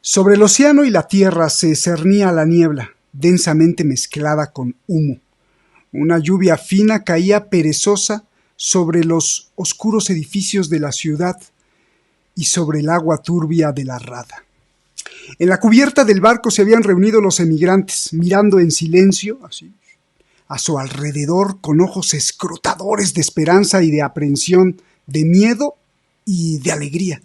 Sobre el océano y la tierra se cernía la niebla, densamente mezclada con humo. Una lluvia fina caía perezosa sobre los oscuros edificios de la ciudad y sobre el agua turbia de la rada. En la cubierta del barco se habían reunido los emigrantes, mirando en silencio, así, a su alrededor con ojos escrutadores de esperanza y de aprehensión, de miedo y de alegría.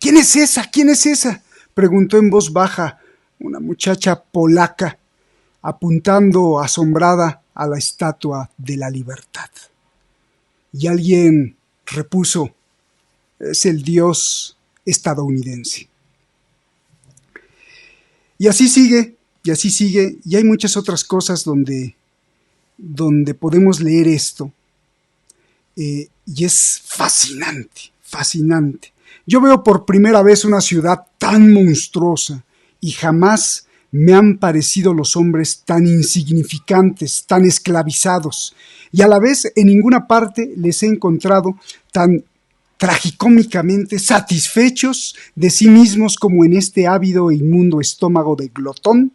¿Quién es esa? ¿Quién es esa?, preguntó en voz baja una muchacha polaca, apuntando asombrada a la estatua de la libertad. Y alguien repuso: es el Dios estadounidense. Y así sigue, y hay muchas otras cosas donde podemos leer esto, y es fascinante, fascinante. Yo veo por primera vez una ciudad tan monstruosa y jamás me han parecido los hombres tan insignificantes, tan esclavizados, y a la vez en ninguna parte les he encontrado tan tragicómicamente satisfechos de sí mismos como en este ávido e inmundo estómago de glotón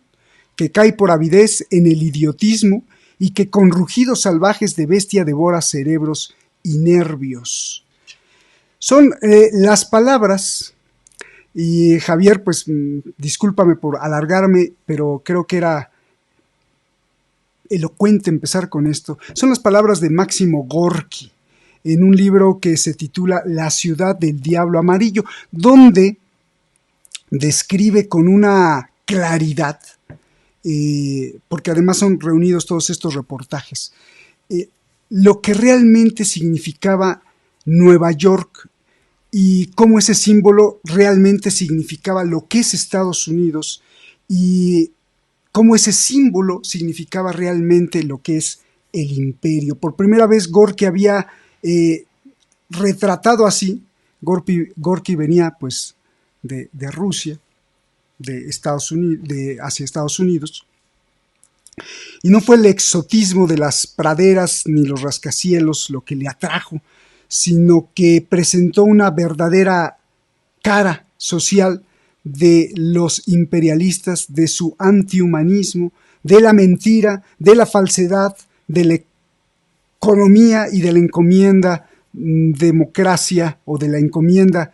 que cae por avidez en el idiotismo y que con rugidos salvajes de bestia devora cerebros y nervios. Son las palabras, y Javier, pues discúlpame por alargarme, pero creo que era elocuente empezar con esto. Son las palabras de Máximo Gorki, en un libro que se titula La ciudad del diablo amarillo, donde describe con una claridad, porque además son reunidos todos estos reportajes, lo que realmente significaba Nueva York y cómo ese símbolo realmente significaba lo que es Estados Unidos y cómo ese símbolo significaba realmente lo que es el imperio. Por primera vez Gorki había retratado así. Gorki venía pues de Rusia, de Estados Unidos, hacia Estados Unidos, y no fue el exotismo de las praderas ni los rascacielos lo que le atrajo, sino que presentó una verdadera cara social de los imperialistas, de su antihumanismo, de la mentira, de la falsedad, de la economía y de la encomienda democracia o de la encomienda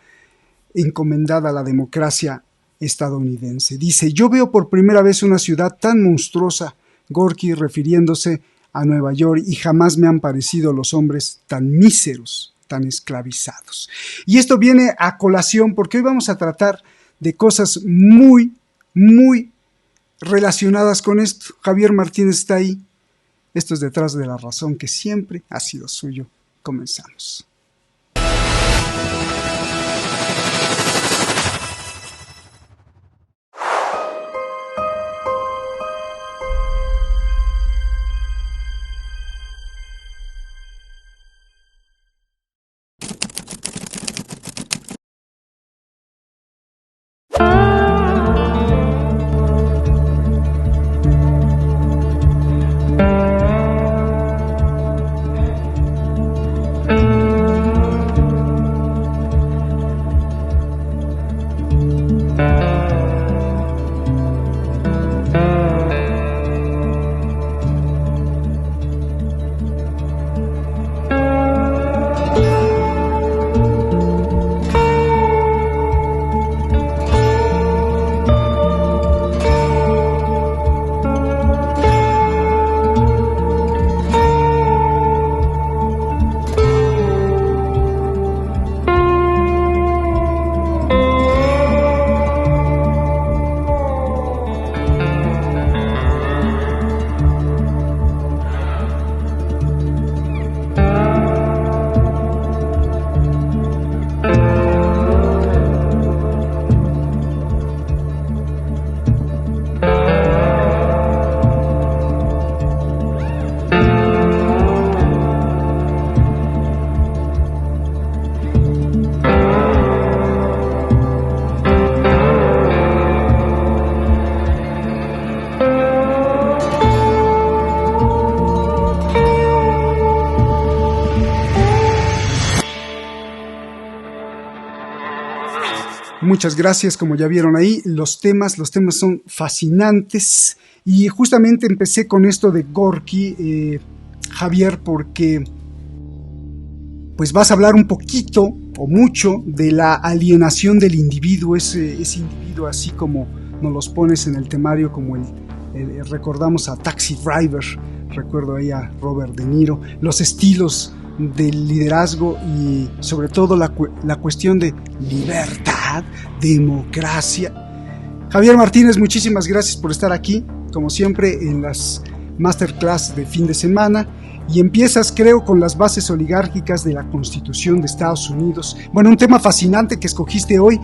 encomendada a la democracia estadounidense. Dice: yo veo por primera vez una ciudad tan monstruosa, Gorki refiriéndose a Nueva York, y jamás me han parecido los hombres tan míseros, tan esclavizados. Y esto viene a colación porque hoy vamos a tratar de cosas muy, muy relacionadas con esto. Javier Martínez está ahí. Esto es Detrás de la Razón, que siempre ha sido suyo. Comenzamos. Muchas gracias, como ya vieron ahí, los temas son fascinantes y justamente empecé con esto de Gorky, Javier, porque pues vas a hablar un poquito o mucho de la alienación del individuo, ese individuo así como nos los pones en el temario, como recordamos a Taxi Driver, recuerdo ahí a Robert De Niro, los estilos del liderazgo y sobre todo la cuestión de libertad, democracia. Javier Martínez, muchísimas gracias por estar aquí, como siempre en las masterclass de fin de semana. Y empiezas, creo, con las bases oligárquicas de la Constitución de Estados Unidos. Bueno, un tema fascinante que escogiste hoy.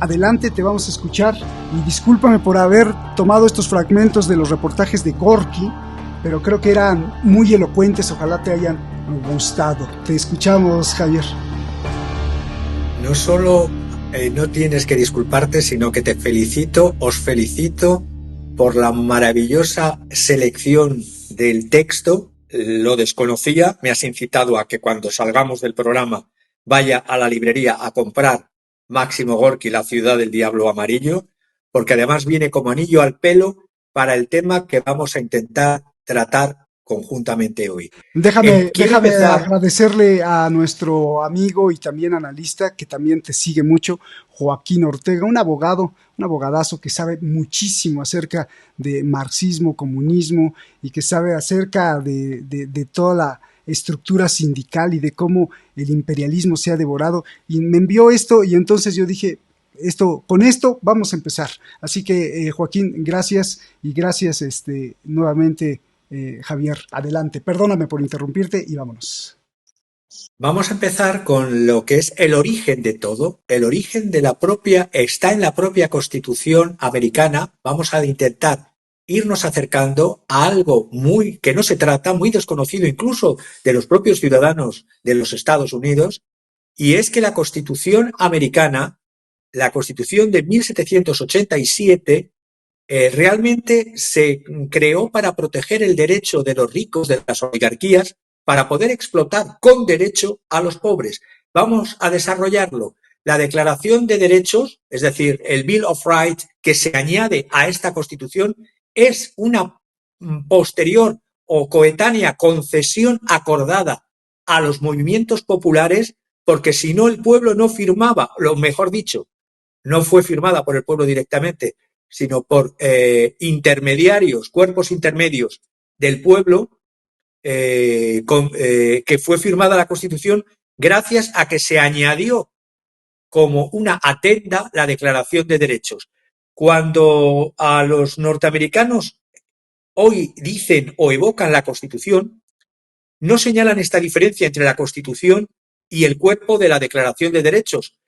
Adelante, te vamos a escuchar. Y discúlpame por haber tomado estos fragmentos de los reportajes de Gorky, pero creo que eran muy elocuentes. Ojalá te hayan gustado. Te escuchamos, Javier. No solo no tienes que disculparte, sino que te felicito, os felicito por la maravillosa selección del texto. Lo desconocía, me has incitado a que cuando salgamos del programa vaya a la librería a comprar Máximo Gorki, La ciudad del diablo amarillo, porque además viene como anillo al pelo para el tema que vamos a intentar tratar conjuntamente hoy. Déjame agradecerle a nuestro amigo y también analista, que también te sigue mucho, Joaquín Ortega, un abogadazo que sabe muchísimo acerca de marxismo, comunismo y que sabe acerca de toda la estructura sindical y de cómo el imperialismo se ha devorado. Y me envió esto y entonces yo dije, con esto vamos a empezar. Así que Joaquín, gracias y gracias nuevamente. Javier, adelante. Perdóname por interrumpirte y vámonos. Vamos a empezar con lo que es el origen de todo. El origen de está en la propia Constitución americana. Vamos a intentar irnos acercando a algo que no se trata, muy desconocido incluso de los propios ciudadanos de los Estados Unidos, y es que la Constitución americana, la Constitución de 1787, realmente se creó para proteger el derecho de los ricos, de las oligarquías, para poder explotar con derecho a los pobres. Vamos a desarrollarlo. La Declaración de Derechos, es decir, el Bill of Rights que se añade a esta Constitución, es una posterior o coetánea concesión acordada a los movimientos populares, porque si no el pueblo no firmaba, lo mejor dicho, no fue firmada por el pueblo directamente, sino por intermediarios, cuerpos intermedios del pueblo, que fue firmada la Constitución gracias a que se añadió como una atenda la Declaración de Derechos. Cuando a los norteamericanos hoy dicen o evocan la Constitución, no señalan esta diferencia entre la Constitución y el cuerpo de la Declaración de Derechos.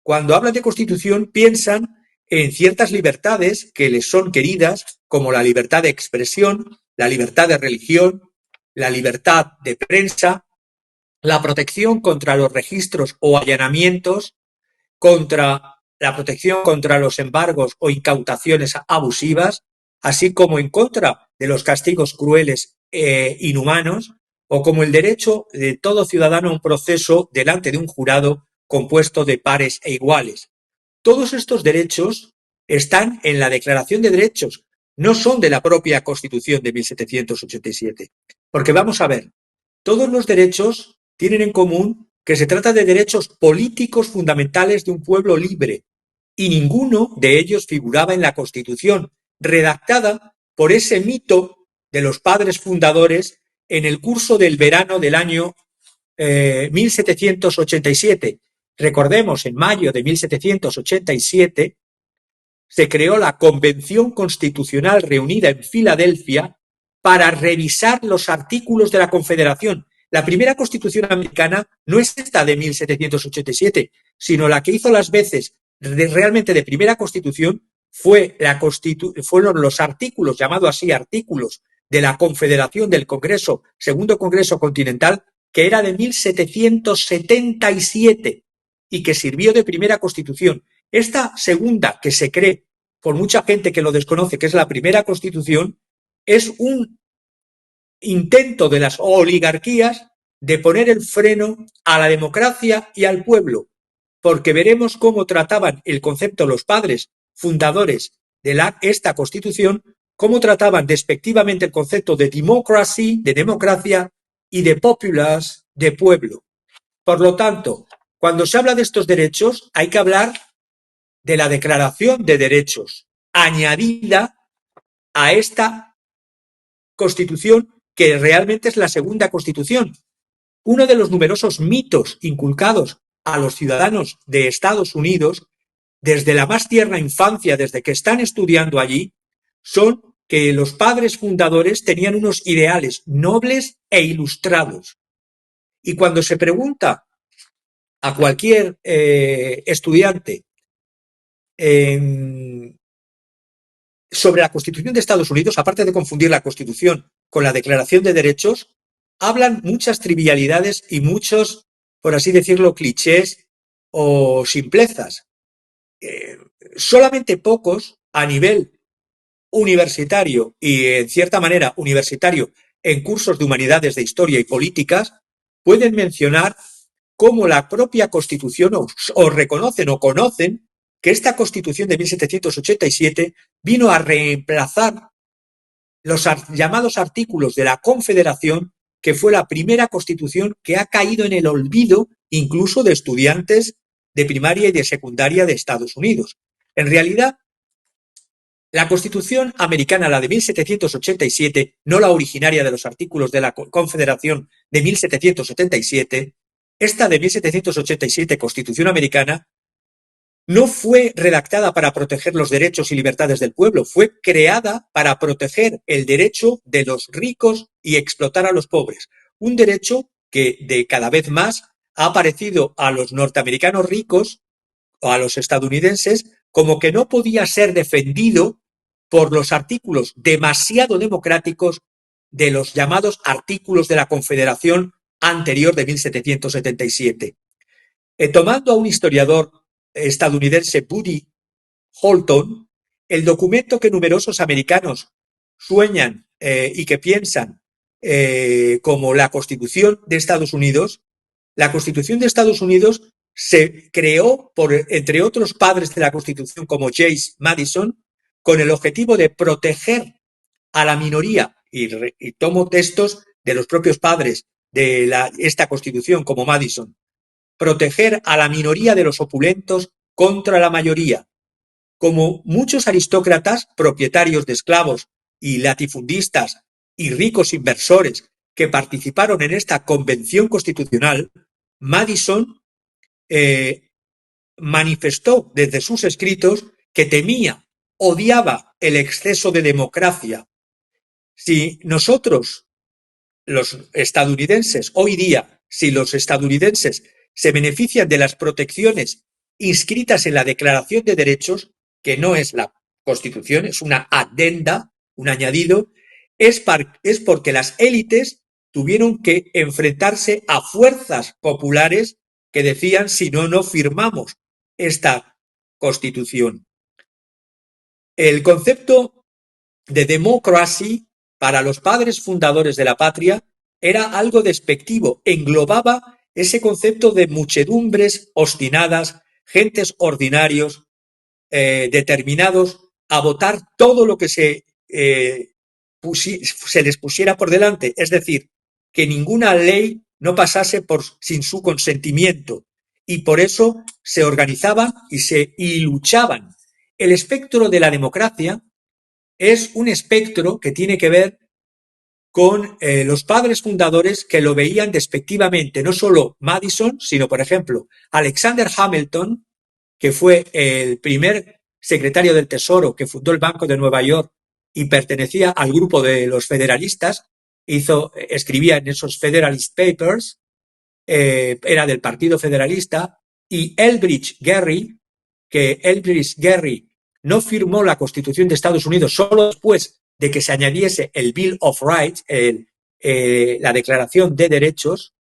Cuando hablan de Constitución, piensan en ciertas libertades que les son queridas, como la libertad de expresión, la libertad de religión, la libertad de prensa, la protección contra los registros o allanamientos, la protección contra los embargos o incautaciones abusivas, así como en contra de los castigos crueles e inhumanos, o como el derecho de todo ciudadano a un proceso delante de un jurado compuesto de pares e iguales. Todos estos derechos están en la Declaración de Derechos, no son de la propia Constitución de 1787. Porque vamos a ver, todos los derechos tienen en común que se trata de derechos políticos fundamentales de un pueblo libre, y ninguno de ellos figuraba en la Constitución, redactada por ese mito de los padres fundadores en el curso del verano del año 1787. Recordemos, en mayo de 1787 se creó la Convención Constitucional reunida en Filadelfia para revisar los artículos de la Confederación. La primera Constitución americana no es esta de 1787, sino la que hizo las veces realmente de primera Constitución fueron los artículos, llamados así artículos, de la Confederación del Congreso, Segundo Congreso Continental, que era de 1777 y que sirvió de primera Constitución. Esta segunda, que se cree por mucha gente que lo desconoce, que es la primera Constitución, es un intento de las oligarquías de poner el freno a la democracia y al pueblo. porque veremos cómo trataban el concepto los padres fundadores de esta Constitución, cómo trataban despectivamente el concepto de democracy, de democracia, y de populace, de pueblo. Por lo tanto, cuando se habla de estos derechos, hay que hablar de la Declaración de Derechos añadida a esta Constitución, que realmente es la segunda Constitución. Uno de los numerosos mitos inculcados a los ciudadanos de Estados Unidos desde la más tierna infancia, desde que están estudiando allí, son que los padres fundadores tenían unos ideales nobles e ilustrados. Y cuando se pregunta a cualquier estudiante sobre la Constitución de Estados Unidos, aparte de confundir la Constitución con la Declaración de Derechos, hablan muchas trivialidades y muchos, por así decirlo, clichés o simplezas. Solamente pocos a nivel universitario y, en cierta manera, universitario en cursos de humanidades, de historia y políticas, pueden mencionar cómo la propia Constitución o reconocen o conocen que esta Constitución de 1787 vino a reemplazar los llamados artículos de la Confederación, que fue la primera Constitución que ha caído en el olvido incluso de estudiantes de primaria y de secundaria de Estados Unidos. En realidad, la Constitución americana, la de 1787, no la originaria de los artículos de la Confederación de 1777, esta de 1787, Constitución americana, no fue redactada para proteger los derechos y libertades del pueblo, fue creada para proteger el derecho de los ricos y explotar a los pobres. Un derecho que de cada vez más ha aparecido a los norteamericanos ricos o a los estadounidenses como que no podía ser defendido por los artículos demasiado democráticos de los llamados artículos de la Confederación anterior de 1777. Tomando a un historiador estadounidense, Buddy Holton, el documento que numerosos americanos sueñan y que piensan como la Constitución de Estados Unidos, la Constitución de Estados Unidos se creó por, entre otros padres de la Constitución como James Madison, con el objetivo de proteger a la minoría, y tomo textos de los propios padres de esta Constitución como Madison, proteger a la minoría de los opulentos contra la mayoría. Como muchos aristócratas, propietarios de esclavos y latifundistas y ricos inversores que participaron en esta convención constitucional, Madison manifestó desde sus escritos que temía, odiaba el exceso de democracia. Si nosotros, los estadounidenses, hoy día, si los estadounidenses se benefician de las protecciones inscritas en la Declaración de Derechos, que no es la Constitución, es una adenda, un añadido, es porque las élites tuvieron que enfrentarse a fuerzas populares que decían si no, no firmamos esta Constitución. El concepto de democracy para los padres fundadores de la patria era algo despectivo, englobaba ese concepto de muchedumbres obstinadas, gentes ordinarios, determinados a votar todo lo que se les pusiera por delante, es decir, que ninguna ley no pasase sin su consentimiento, y por eso se organizaban y luchaban. El espectro de la democracia es un espectro que tiene que ver con los padres fundadores que lo veían despectivamente, no solo Madison, sino, por ejemplo, Alexander Hamilton, que fue el primer secretario del Tesoro que fundó el Banco de Nueva York y pertenecía al grupo de los federalistas, escribía en esos Federalist Papers, era del Partido Federalista, y Elbridge Gerry, que Elbridge Gerry no firmó la Constitución de Estados Unidos solo después de que se añadiese el Bill of Rights, la Declaración de Derechos,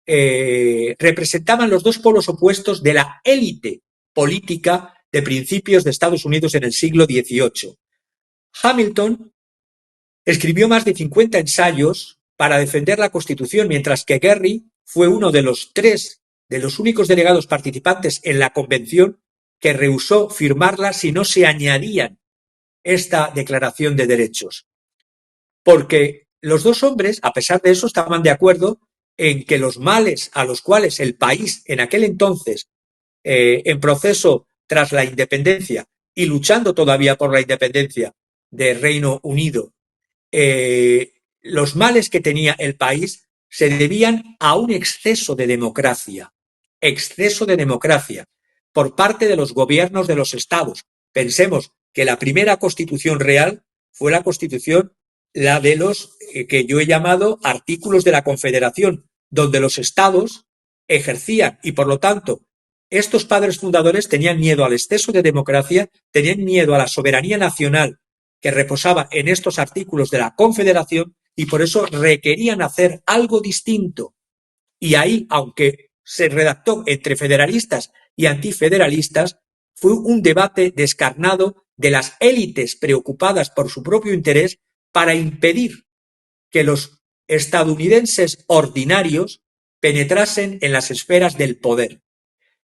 representaban los dos polos opuestos de la élite política de principios de Estados Unidos en el siglo XVIII. Hamilton escribió más de 50 ensayos para defender la Constitución, mientras que Gerry fue uno de los tres de los únicos delegados participantes en la convención que rehusó firmarla si no se añadían esta declaración de derechos. Porque los dos hombres, a pesar de eso, estaban de acuerdo en que los males a los cuales el país en aquel entonces, en proceso tras la independencia y luchando todavía por la independencia del Reino Unido, los males que tenía el país se debían a un exceso de democracia por parte de los gobiernos de los estados. Pensemos que la primera constitución real fue la constitución, la de los que yo he llamado artículos de la Confederación, donde los estados ejercían y por lo tanto estos padres fundadores tenían miedo al exceso de democracia, tenían miedo a la soberanía nacional que reposaba en estos artículos de la Confederación y por eso requerían hacer algo distinto. Y ahí, aunque se redactó entre federalistas y antifederalistas, fue un debate descarnado de las élites preocupadas por su propio interés para impedir que los estadounidenses ordinarios penetrasen en las esferas del poder.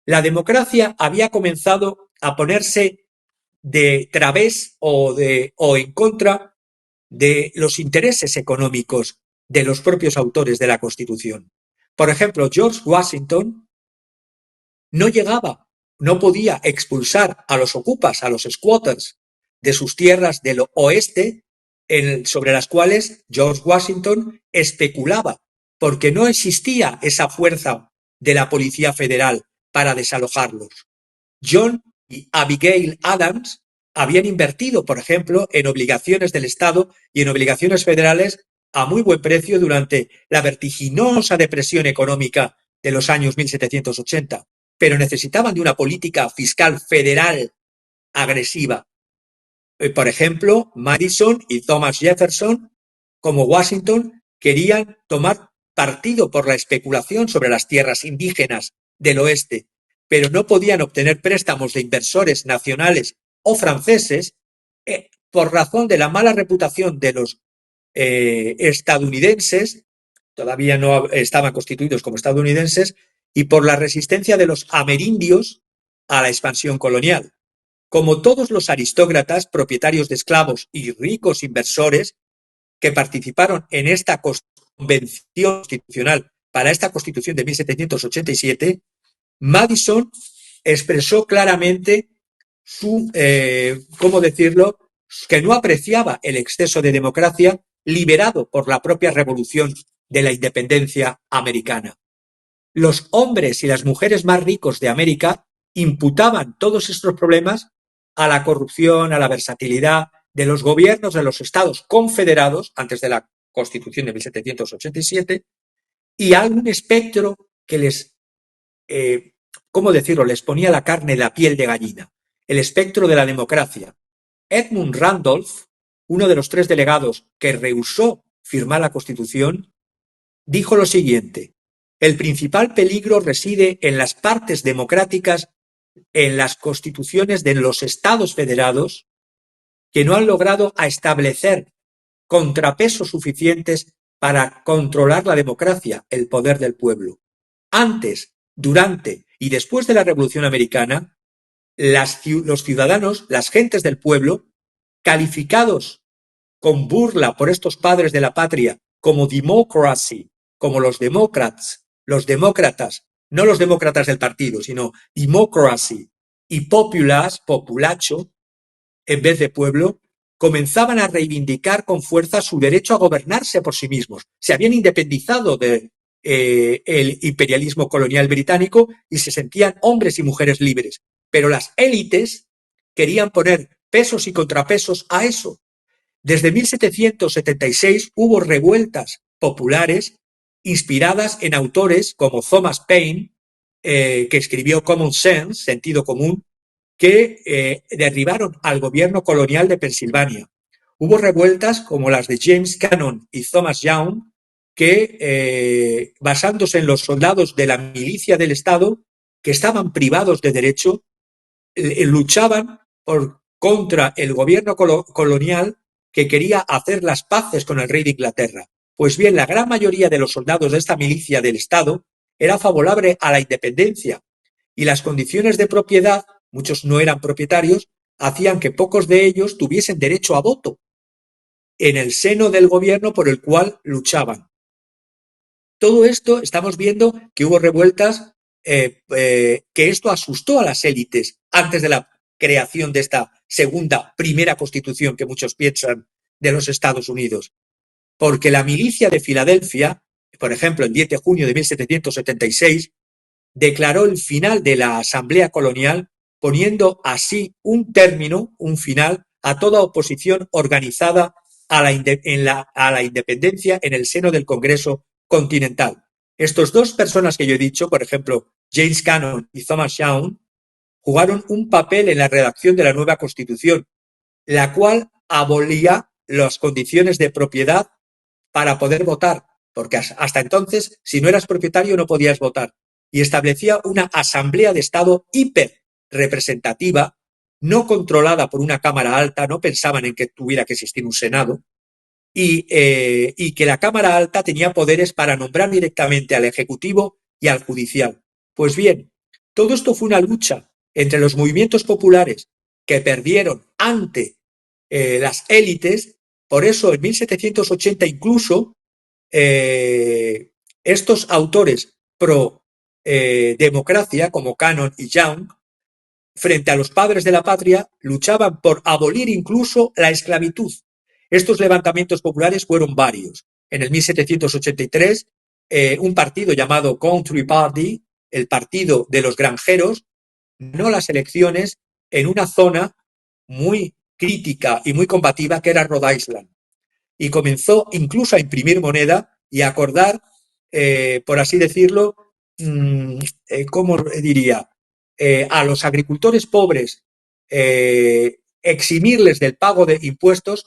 La democracia había comenzado a ponerse de través o en contra de los intereses económicos de los propios autores de la Constitución. Por ejemplo, George Washington no podía expulsar a los ocupas, a los squatters de sus tierras del oeste, sobre las cuales George Washington especulaba, porque no existía esa fuerza de la Policía Federal para desalojarlos. John y Abigail Adams habían invertido, por ejemplo, en obligaciones del Estado y en obligaciones federales a muy buen precio durante la vertiginosa depresión económica de los años 1780, pero necesitaban de una política fiscal federal agresiva. Por ejemplo, Madison y Thomas Jefferson, como Washington, querían tomar partido por la especulación sobre las tierras indígenas del oeste, pero no podían obtener préstamos de inversores nacionales o franceses por razón de la mala reputación de los estadounidenses, todavía no estaban constituidos como estadounidenses, y por la resistencia de los amerindios a la expansión colonial. Como todos los aristócratas, propietarios de esclavos y ricos inversores que participaron en esta convención constitucional para esta Constitución de 1787, Madison expresó claramente ¿cómo decirlo?, que no apreciaba el exceso de democracia liberado por la propia revolución de la independencia americana. Los hombres y las mujeres más ricos de América imputaban todos estos problemas a la corrupción, a la versatilidad de los gobiernos de los estados confederados antes de la Constitución de 1787 y a un espectro que les, ¿cómo decirlo?, les ponía la carne de la piel de gallina, el espectro de la democracia. Edmund Randolph, uno de los 3 delegados que rehusó firmar la Constitución, dijo lo siguiente: el principal peligro reside en las partes democráticas en las constituciones de los estados federados que no han logrado establecer contrapesos suficientes para controlar la democracia, el poder del pueblo. Antes, durante y después de la Revolución Americana, los ciudadanos, las gentes del pueblo, calificados con burla por estos padres de la patria como democracy, como los demócratas, no los demócratas del partido, sino democracy y populacho, en vez de pueblo, comenzaban a reivindicar con fuerza su derecho a gobernarse por sí mismos. Se habían independizado del imperialismo colonial británico y se sentían hombres y mujeres libres. Pero las élites querían poner pesos y contrapesos a eso. Desde 1776 hubo revueltas populares inspiradas en autores como Thomas Paine, que escribió Common Sense, sentido común, que derribaron al gobierno colonial de Pensilvania. Hubo revueltas como las de James Cannon y Thomas Young, que, basándose en los soldados de la milicia del Estado, que estaban privados de derecho, luchaban contra el gobierno colonial que quería hacer las paces con el rey de Inglaterra. Pues bien, la gran mayoría de los soldados de esta milicia del Estado era favorable a la independencia y las condiciones de propiedad, muchos no eran propietarios, hacían que pocos de ellos tuviesen derecho a voto en el seno del gobierno por el cual luchaban. Todo esto estamos viendo que hubo revueltas, que esto asustó a las élites antes de la creación de esta primera constitución que muchos piensan de los Estados Unidos. Porque la milicia de Filadelfia, por ejemplo, el 10 de junio de 1776, declaró el final de la Asamblea Colonial, poniendo así un término, un final, a toda oposición organizada a la independencia en el seno del Congreso Continental. Estos dos personas que yo he dicho, por ejemplo, James Cannon y Thomas Young, jugaron un papel en la redacción de la nueva Constitución, la cual abolía las condiciones de propiedad para poder votar, porque hasta entonces, si no eras propietario, no podías votar. Y establecía una asamblea de Estado hiper representativa, no controlada por una Cámara Alta, no pensaban en que tuviera que existir un Senado, y que la Cámara Alta tenía poderes para nombrar directamente al Ejecutivo y al Judicial. Pues bien, todo esto fue una lucha entre los movimientos populares que perdieron ante las élites. Por eso en 1780 incluso estos autores pro democracia como Cannon y Young, frente a los padres de la patria, luchaban por abolir incluso la esclavitud. Estos levantamientos populares fueron varios. En el 1783, un partido llamado Country Party, el partido de los granjeros, ganó las elecciones en una zona muy crítica y muy combativa que era Rhode Island. Y comenzó incluso a imprimir moneda y a acordar, por así decirlo, ¿cómo diría? A los agricultores pobres, eximirles del pago de impuestos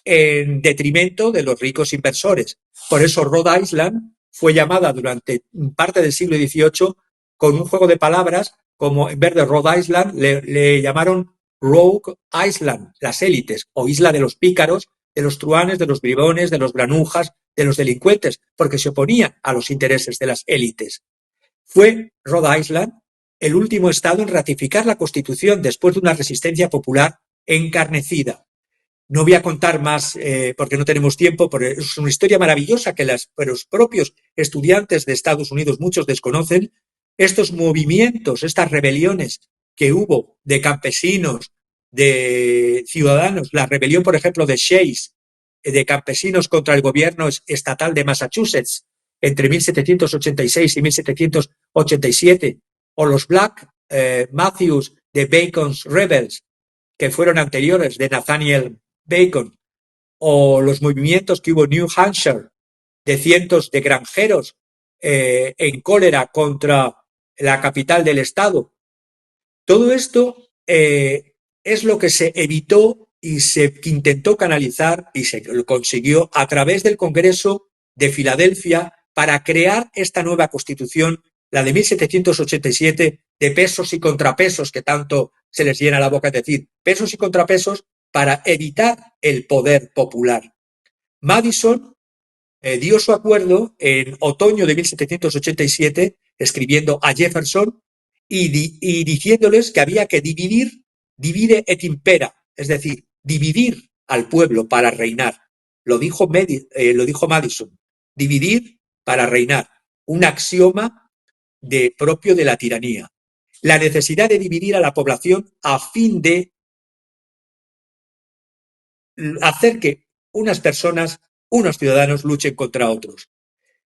en detrimento de los ricos inversores. Por eso Rhode Island fue llamada durante parte del siglo XVIII con un juego de palabras, como en vez de Rhode Island le llamaron Rogue Island, las élites, o isla de los pícaros, de los truanes, de los bribones, de los granujas, de los delincuentes, porque se oponían a los intereses de las élites. Fue Rhode Island el último estado en ratificar la Constitución después de una resistencia popular encarnecida. No voy a contar más porque no tenemos tiempo, pero es una historia maravillosa que los propios estudiantes de Estados Unidos, muchos desconocen. Estos movimientos, estas rebeliones que hubo de campesinos, de ciudadanos, la rebelión, por ejemplo, de Shays, de campesinos contra el gobierno estatal de Massachusetts entre 1786 y 1787, o los Black Matthews de Bacon's Rebels, que fueron anteriores, de Nathaniel Bacon, o los movimientos que hubo en New Hampshire de cientos de granjeros en cólera contra la capital del estado. Todo esto es lo que se evitó y se intentó canalizar y se lo consiguió a través del Congreso de Filadelfia para crear esta nueva Constitución, la de 1787, de pesos y contrapesos, que tanto se les llena la boca, es decir, pesos y contrapesos para evitar el poder popular. Madison dio su acuerdo en otoño de 1787, escribiendo a Jefferson y diciéndoles que había que divide et impera, es decir, dividir al pueblo para reinar. Lo dijo Madison, dividir para reinar, un axioma propio de la tiranía. La necesidad de dividir a la población a fin de hacer que unas personas, unos ciudadanos, luchen contra otros.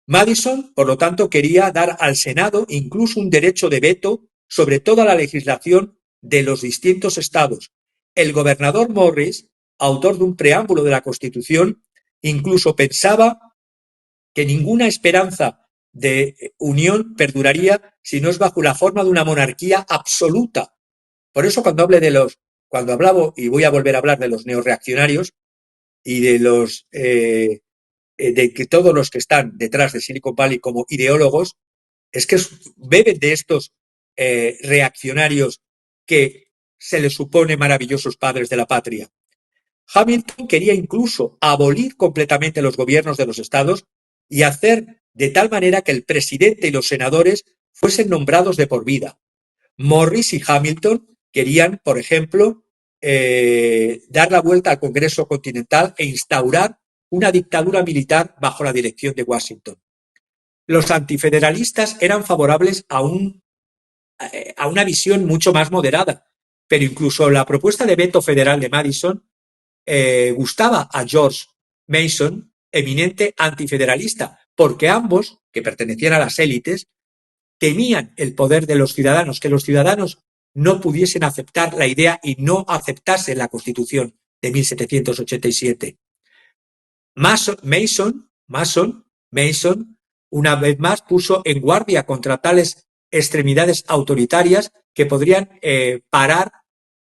Madison, por lo tanto, quería dar al Senado incluso un derecho de veto sobre toda la legislación de los distintos estados. El gobernador Morris, autor de un preámbulo de la Constitución, incluso pensaba que ninguna esperanza de unión perduraría si no es bajo la forma de una monarquía absoluta. Por eso cuando hablaba, y voy a volver a hablar de los neorreaccionarios y de los de que todos los que están detrás de Silicon Valley como ideólogos, es que beben de estos reaccionarios que se les supone maravillosos padres de la patria. Hamilton quería incluso abolir completamente los gobiernos de los estados y hacer de tal manera que el presidente y los senadores fuesen nombrados de por vida. Morris y Hamilton querían, por ejemplo, dar la vuelta al Congreso Continental e instaurar una dictadura militar bajo la dirección de Washington. Los antifederalistas eran favorables a una visión mucho más moderada, pero incluso la propuesta de veto federal de Madison gustaba a George Mason, eminente antifederalista, porque ambos, que pertenecían a las élites, temían el poder de los ciudadanos, que los ciudadanos no pudiesen aceptar la idea y no aceptasen la Constitución de 1787. Mason, una vez más, puso en guardia contra tales extremidades autoritarias que podrían parar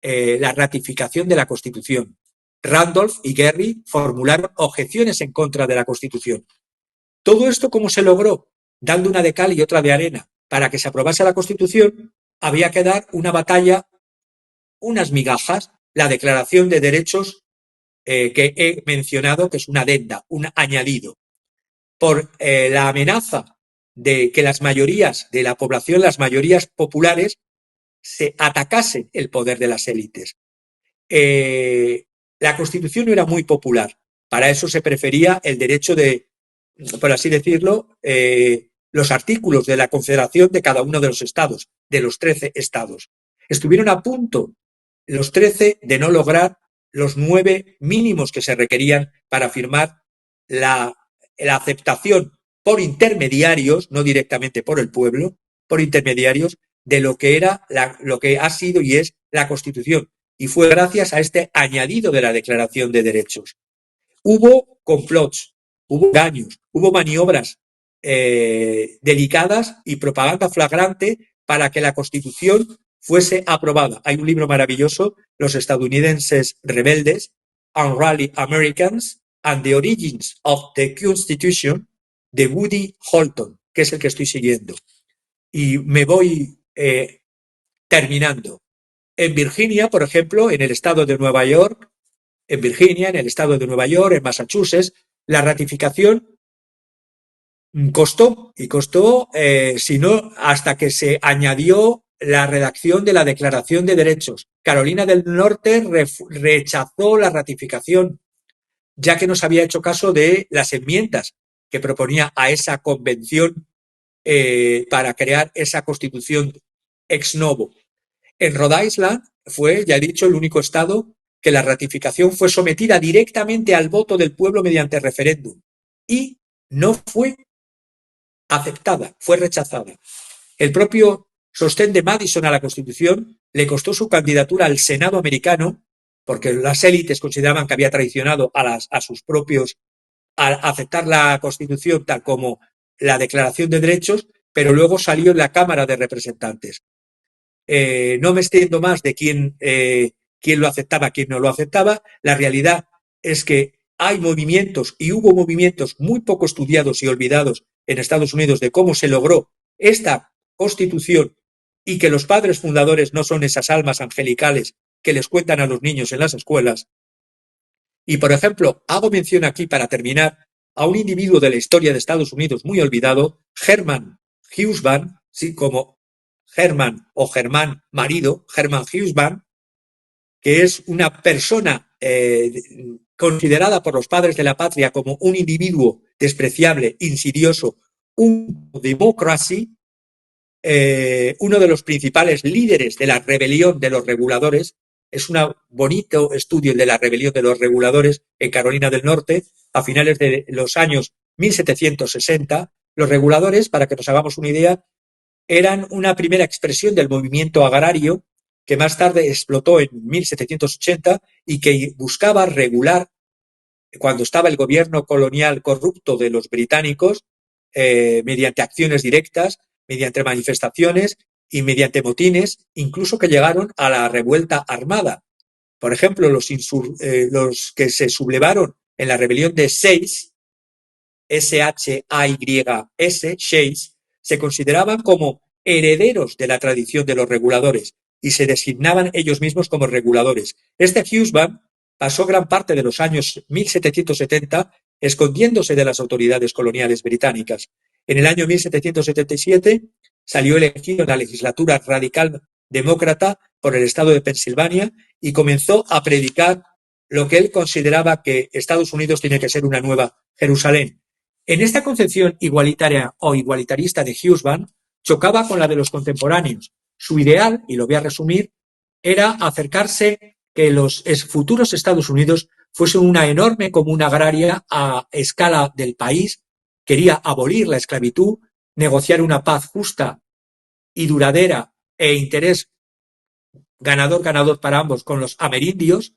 la ratificación de la Constitución. Randolph y Gerry formularon objeciones en contra de la Constitución. ¿Todo esto cómo se logró? Dando una de cal y otra de arena. Para que se aprobase la Constitución había que dar una batalla, unas migajas, la Declaración de Derechos que he mencionado, que es una adenda, un añadido. Por la amenaza de que las mayorías de la población, las mayorías populares, se atacasen el poder de las élites. La Constitución no era muy popular. Para eso se prefería el derecho de, por así decirlo, los artículos de la Confederación de cada uno de los estados, de los 13 estados. Estuvieron a punto los 13 de no lograr los 9 mínimos que se requerían para firmar la aceptación por intermediarios, no directamente por el pueblo, por intermediarios, de lo que era lo que ha sido y es la Constitución. Y fue gracias a este añadido de la Declaración de Derechos. Hubo complots, hubo engaños, hubo maniobras delicadas y propaganda flagrante para que la Constitución fuese aprobada. Hay un libro maravilloso, Los estadounidenses rebeldes, Unruly Americans and the Origins of the Constitution, de Woody Holton, que es el que estoy siguiendo. Y me voy terminando. En Virginia, por ejemplo, en el estado de Nueva York, en Virginia, en el estado de Nueva York, en Massachusetts, la ratificación costó, sino hasta que se añadió la redacción de la Declaración de Derechos. Carolina del Norte rechazó la ratificación, ya que no se había hecho caso de las enmiendas que proponía a esa convención para crear esa constitución ex novo. En Rhode Island fue, ya he dicho, el único estado que la ratificación fue sometida directamente al voto del pueblo mediante referéndum y no fue aceptada, fue rechazada. El propio sostén de Madison a la Constitución le costó su candidatura al Senado americano porque las élites consideraban que había traicionado a sus propios al aceptar la Constitución tal como la Declaración de Derechos, pero luego salió en la Cámara de Representantes. No me extiendo más de quién lo aceptaba, quién no lo aceptaba. La realidad es que hay movimientos y hubo movimientos muy poco estudiados y olvidados en Estados Unidos de cómo se logró esta Constitución y que los padres fundadores no son esas almas angelicales que les cuentan a los niños en las escuelas. Y, por ejemplo, hago mención aquí para terminar a un individuo de la historia de Estados Unidos muy olvidado, Herman Husband, sí, como Herman o Germán marido, Herman Husband, que es una persona considerada por los padres de la patria como un individuo despreciable, insidioso, un democracy, uno de los principales líderes de la rebelión de los reguladores. Es un bonito estudio de la rebelión de los reguladores en Carolina del Norte a finales de los años 1760. Los reguladores, para que nos hagamos una idea, eran una primera expresión del movimiento agrario que más tarde explotó en 1780 y que buscaba regular, cuando estaba el gobierno colonial corrupto de los británicos, mediante acciones directas, mediante manifestaciones y mediante motines, incluso que llegaron a la revuelta armada. Por ejemplo, los que se sublevaron en la rebelión de Shays, S-H-A-Y-S, Shays, se consideraban como herederos de la tradición de los reguladores y se designaban ellos mismos como reguladores. Este Husband pasó gran parte de los años 1770 escondiéndose de las autoridades coloniales británicas En el año 1777 salió elegido en la legislatura radical demócrata por el estado de Pensilvania y comenzó a predicar lo que él consideraba que Estados Unidos tiene que ser una nueva Jerusalén. En esta concepción igualitaria o igualitarista de Husband chocaba con la de los contemporáneos. Su ideal, y lo voy a resumir, era acercarse que los futuros Estados Unidos fuesen una enorme comuna agraria a escala del país, quería abolir la esclavitud, negociar una paz justa y duradera e interés ganador-ganador para ambos con los amerindios,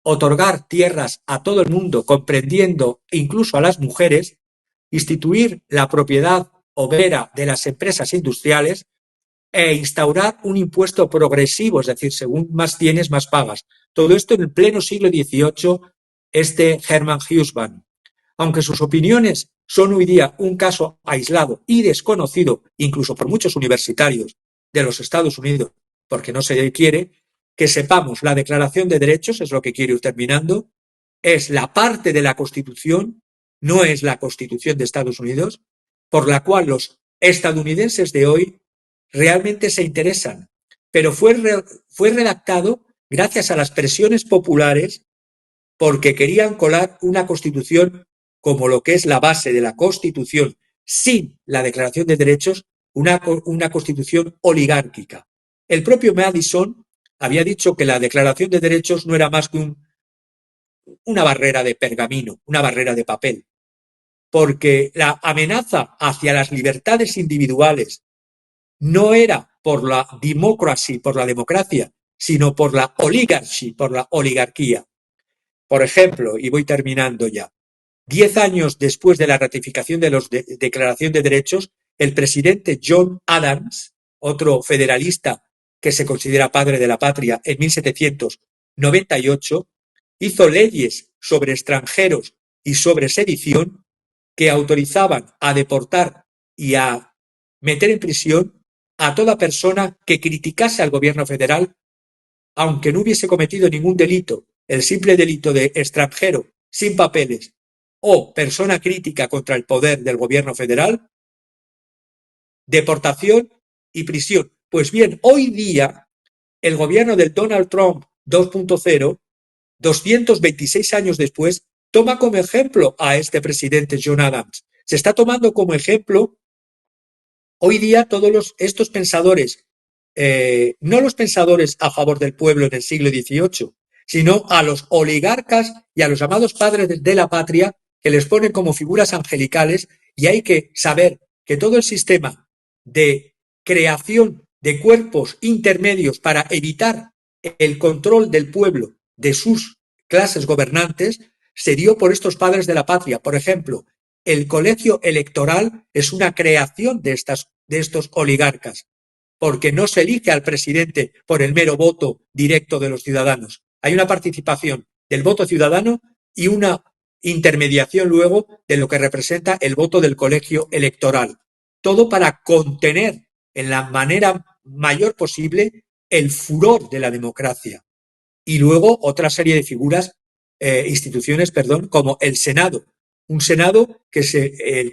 otorgar tierras a todo el mundo, comprendiendo incluso a las mujeres, instituir la propiedad obrera de las empresas industriales e instaurar un impuesto progresivo, es decir, según más tienes, más pagas. Todo esto en el pleno siglo XVIII, Hermann Husband. Aunque sus opiniones son hoy día un caso aislado y desconocido, incluso por muchos universitarios de los Estados Unidos, porque no se quiere, que sepamos, la Declaración de Derechos, es lo que quiero ir terminando, es la parte de la Constitución, no es la Constitución de Estados Unidos, por la cual los estadounidenses de hoy realmente se interesan, pero fue redactado gracias a las presiones populares porque querían colar una constitución como lo que es la base de la Constitución sin la Declaración de Derechos, una constitución oligárquica. El propio Madison había dicho que la Declaración de Derechos no era más que una barrera de pergamino, una barrera de papel, porque la amenaza hacia las libertades individuales no era por la democracy, por la democracia, sino por la oligarchy, por la oligarquía. Por ejemplo, y voy terminando ya, 10 años después de la ratificación de la Declaración de Derechos, el presidente John Adams, otro federalista que se considera padre de la patria, en 1798, hizo leyes sobre extranjeros y sobre sedición que autorizaban a deportar y a meter en prisión a toda persona que criticase al gobierno federal, aunque no hubiese cometido ningún delito, el simple delito de extranjero sin papeles o persona crítica contra el poder del gobierno federal, deportación y prisión. Pues bien, hoy día el gobierno del Donald Trump 2.0, 226 años después, toma como ejemplo a este presidente John Adams. Se está tomando como ejemplo hoy día todos estos pensadores, no los pensadores a favor del pueblo en el siglo XVIII, sino a los oligarcas y a los llamados padres de la patria, que les ponen como figuras angelicales, y hay que saber que todo el sistema de creación de cuerpos intermedios para evitar el control del pueblo de sus clases gobernantes se dio por estos padres de la patria. Por ejemplo, el colegio electoral es una creación de estos oligarcas, porque no se elige al presidente por el mero voto directo de los ciudadanos. Hay una participación del voto ciudadano y una intermediación luego de lo que representa el voto del colegio electoral. Todo para contener en la manera mayor posible el furor de la democracia. Y luego otra serie de figuras, instituciones, como el Senado. Un Senado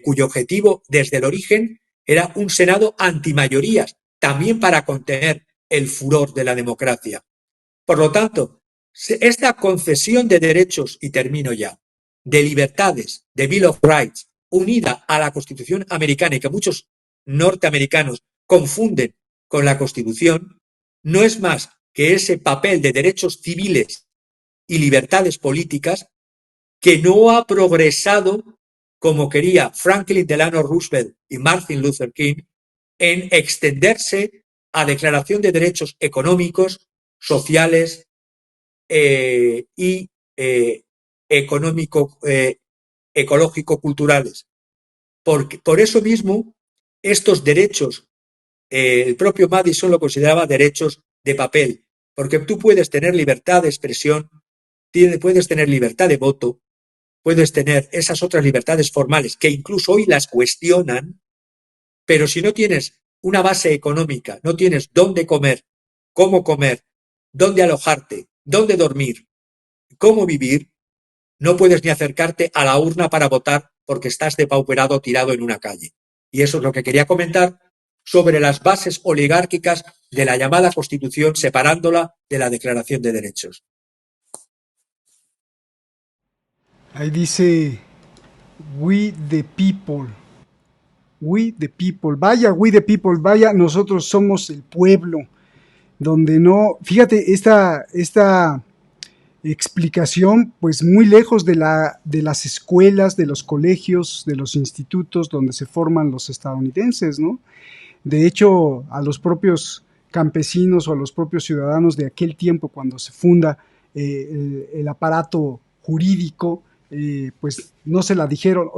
cuyo objetivo desde el origen era un Senado antimayorías, también para contener el furor de la democracia. Por lo tanto, esta concesión de derechos, y termino ya, de libertades, de Bill of Rights, unida a la Constitución americana y que muchos norteamericanos confunden con la Constitución, no es más que ese papel de derechos civiles y libertades políticas que no ha progresado como quería Franklin Delano Roosevelt y Martin Luther King en extenderse a declaración de derechos económicos, sociales y ecológico-culturales. Por eso mismo, estos derechos, el propio Madison lo consideraba derechos de papel, porque tú puedes tener libertad de expresión, puedes tener libertad de voto, puedes tener esas otras libertades formales que incluso hoy las cuestionan, pero si no tienes una base económica, no tienes dónde comer, dónde alojarte, dónde dormir, cómo vivir, no puedes ni acercarte a la urna para votar porque estás depauperado tirado en una calle. Y eso es lo que quería comentar sobre las bases oligárquicas de la llamada Constitución, separándola de la Declaración de Derechos. Ahí dice, we the people. We the people. Vaya, we the people. Vaya, nosotros somos el pueblo. Donde no, fíjate, esta explicación, pues muy lejos de las escuelas, de los colegios, de los institutos donde se forman los estadounidenses, ¿no? De hecho, a los propios campesinos o a los propios ciudadanos de aquel tiempo, cuando se funda el aparato jurídico, pues no se la dijeron,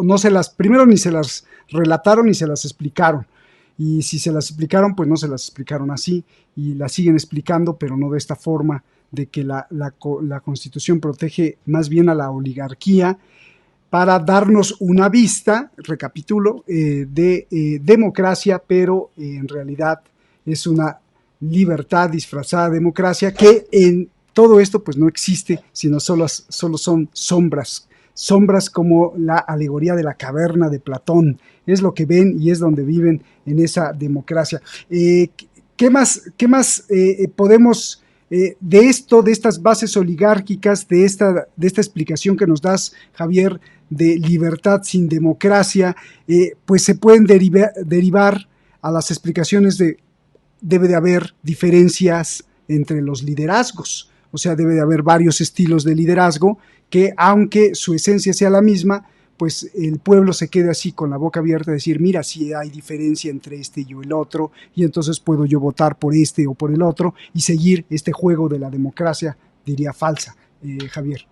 primero ni se las relataron ni se las explicaron. Y si se las explicaron, pues no se las explicaron así, y las siguen explicando, pero no de esta forma, de que la Constitución protege más bien a la oligarquía, para darnos una vista, recapitulo, de democracia, pero en realidad es una libertad disfrazada de democracia, que en todo esto pues no existe, sino solo son sombras, sombras como la alegoría de la caverna de Platón. Es lo que ven y es donde viven en esa democracia. ¿Qué más podemos de esto, de estas bases oligárquicas, de esta explicación que nos das, Javier, de libertad sin democracia, pues se pueden derivar a las explicaciones de debe de haber diferencias entre los liderazgos? O sea, debe de haber varios estilos de liderazgo que, aunque su esencia sea la misma, pues el pueblo se quede así con la boca abierta, de decir, mira, si hay diferencia entre este y el otro, y entonces puedo yo votar por este o por el otro y seguir este juego de la democracia, diría, falsa. Javier.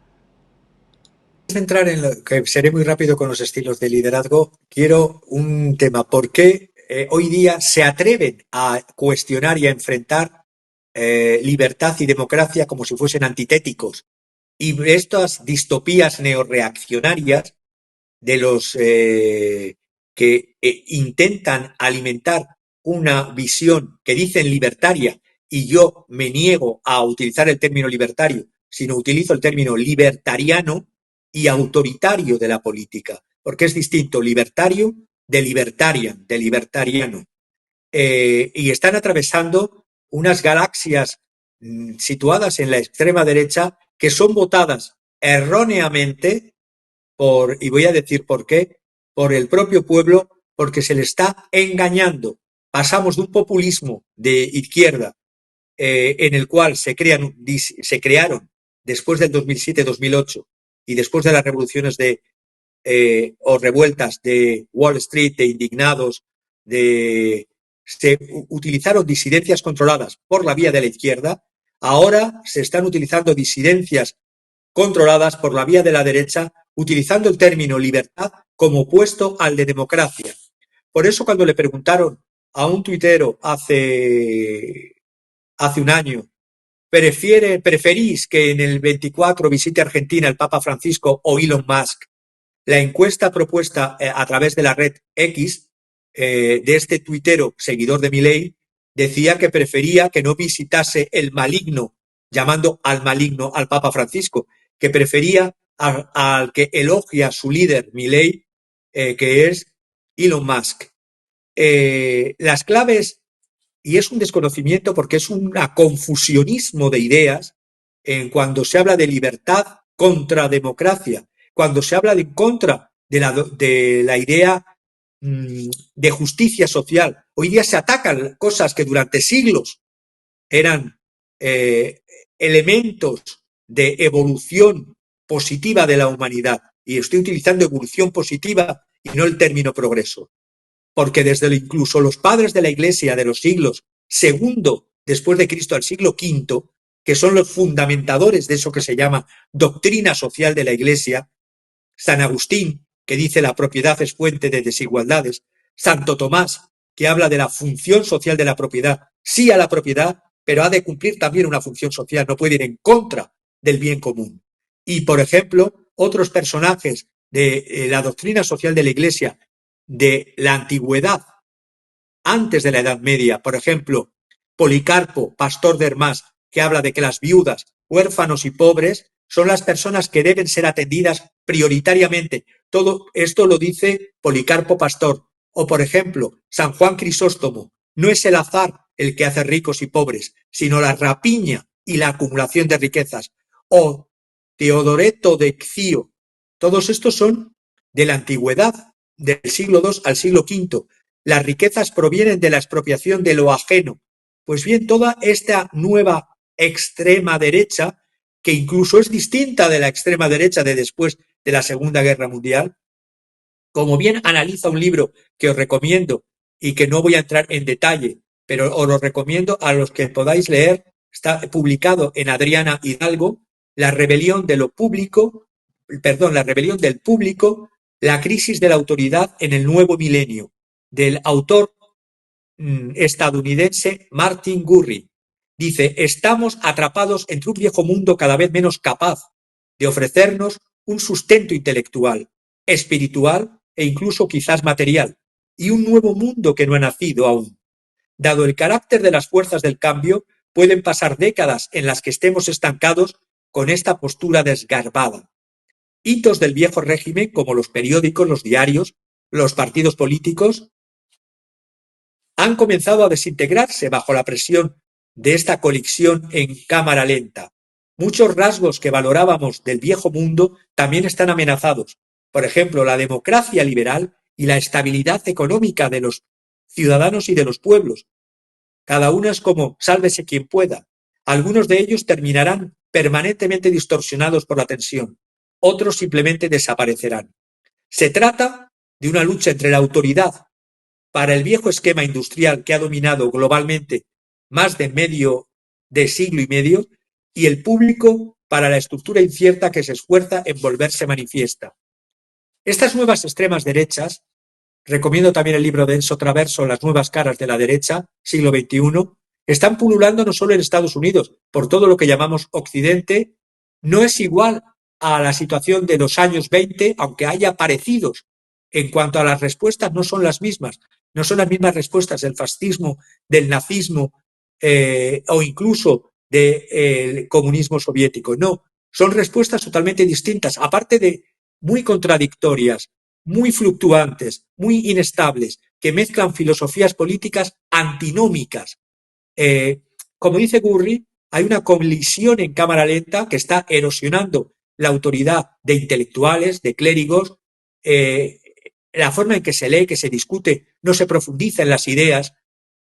Antes de entrar en lo que seré muy rápido con los estilos de liderazgo, quiero un tema. ¿Por qué hoy día se atreven a cuestionar y a enfrentar libertad y democracia como si fuesen antitéticos? Y estas distopías neorreaccionarias de los que intentan alimentar una visión que dicen libertaria, y yo me niego a utilizar el término libertario, sino utilizo el término libertariano y autoritario de la política, porque es distinto libertario de libertarian, de libertariano. Y están atravesando unas galaxias situadas en la extrema derecha que son votadas erróneamente y voy a decir por qué, por el propio pueblo, porque se le está engañando. Pasamos de un populismo de izquierda en el cual se crearon después del 2007-2008 y después de las revoluciones o revueltas de Wall Street, de indignados, se utilizaron disidencias controladas por la vía de la izquierda. Ahora se están utilizando disidencias controladas por la vía de la derecha, utilizando el término libertad como opuesto al de democracia. Por eso, cuando le preguntaron a un tuitero hace un año, ¿preferís que en el 24 visite Argentina el Papa Francisco o Elon Musk? La encuesta propuesta a través de la red X de este tuitero seguidor de Milei decía que prefería que no visitase el maligno, llamando al maligno al Papa Francisco, que prefería al que elogia a su líder Milei, que es Elon Musk. Las claves, y es un desconocimiento porque es un confusionismo de ideas en cuando se habla de libertad contra democracia, cuando se habla de contra de la idea de justicia social. Hoy día se atacan cosas que durante siglos eran elementos de evolución positiva de la humanidad. Y estoy utilizando evolución positiva y no el término progreso. Porque desde incluso los padres de la Iglesia de los siglos segundo después de Cristo al siglo V, que son los fundamentadores de eso que se llama doctrina social de la Iglesia, San Agustín, que dice la propiedad es fuente de desigualdades, Santo Tomás, que habla de la función social de la propiedad, sí a la propiedad, pero ha de cumplir también una función social, no puede ir en contra del bien común. Y, por ejemplo, otros personajes de la doctrina social de la Iglesia de la antigüedad, antes de la Edad Media, por ejemplo, Policarpo, pastor de Hermás, que habla de que las viudas, huérfanos y pobres son las personas que deben ser atendidas prioritariamente. Todo esto lo dice Policarpo Pastor, O, por ejemplo, San Juan Crisóstomo, no es el azar el que hace ricos y pobres, sino la rapiña y la acumulación de riquezas. O Teodoreto de Cío. Todos estos son de la antigüedad, del siglo II al siglo V. Las riquezas provienen de la expropiación de lo ajeno. Pues bien, toda esta nueva extrema derecha, que incluso es distinta de la extrema derecha de después de la Segunda Guerra Mundial, como bien analiza un libro que os recomiendo y que no voy a entrar en detalle, pero os lo recomiendo a los que podáis leer, está publicado en Adriana Hidalgo, La rebelión de lo público, perdón, La rebelión del público, la crisis de la autoridad en el nuevo milenio, del autor estadounidense Martin Gurri. Dice, estamos atrapados entre un viejo mundo cada vez menos capaz de ofrecernos un sustento intelectual, espiritual e incluso quizás material, y un nuevo mundo que no ha nacido aún. Dado el carácter de las fuerzas del cambio, pueden pasar décadas en las que estemos estancados con esta postura desgarbada. Hitos del viejo régimen, como los periódicos, los diarios, los partidos políticos, han comenzado a desintegrarse bajo la presión de esta colisión en cámara lenta. Muchos rasgos que valorábamos del viejo mundo también están amenazados. Por ejemplo, la democracia liberal y la estabilidad económica de los ciudadanos y de los pueblos. Cada uno es como sálvese quien pueda. Algunos de ellos terminarán permanentemente distorsionados por la tensión. Otros simplemente desaparecerán. Se trata de una lucha entre la autoridad para el viejo esquema industrial que ha dominado globalmente más de medio de siglo y medio, y el público para la estructura incierta que se esfuerza en volverse manifiesta. Estas nuevas extremas derechas, recomiendo también el libro de Enzo Traverso, Las nuevas caras de la derecha, siglo XXI, están pululando no solo en Estados Unidos, por todo lo que llamamos Occidente, no es igual a la situación de los años 20, aunque haya parecidos. En cuanto a las respuestas, no son las mismas. No son las mismas respuestas del fascismo, del nazismo o incluso del comunismo soviético. No, son respuestas totalmente distintas, aparte de muy contradictorias, muy fluctuantes, muy inestables, que mezclan filosofías políticas antinómicas. Como dice Gurri, hay una colisión en cámara lenta que está erosionando la autoridad de intelectuales, de clérigos, la forma en que se lee, que se discute, no se profundiza en las ideas.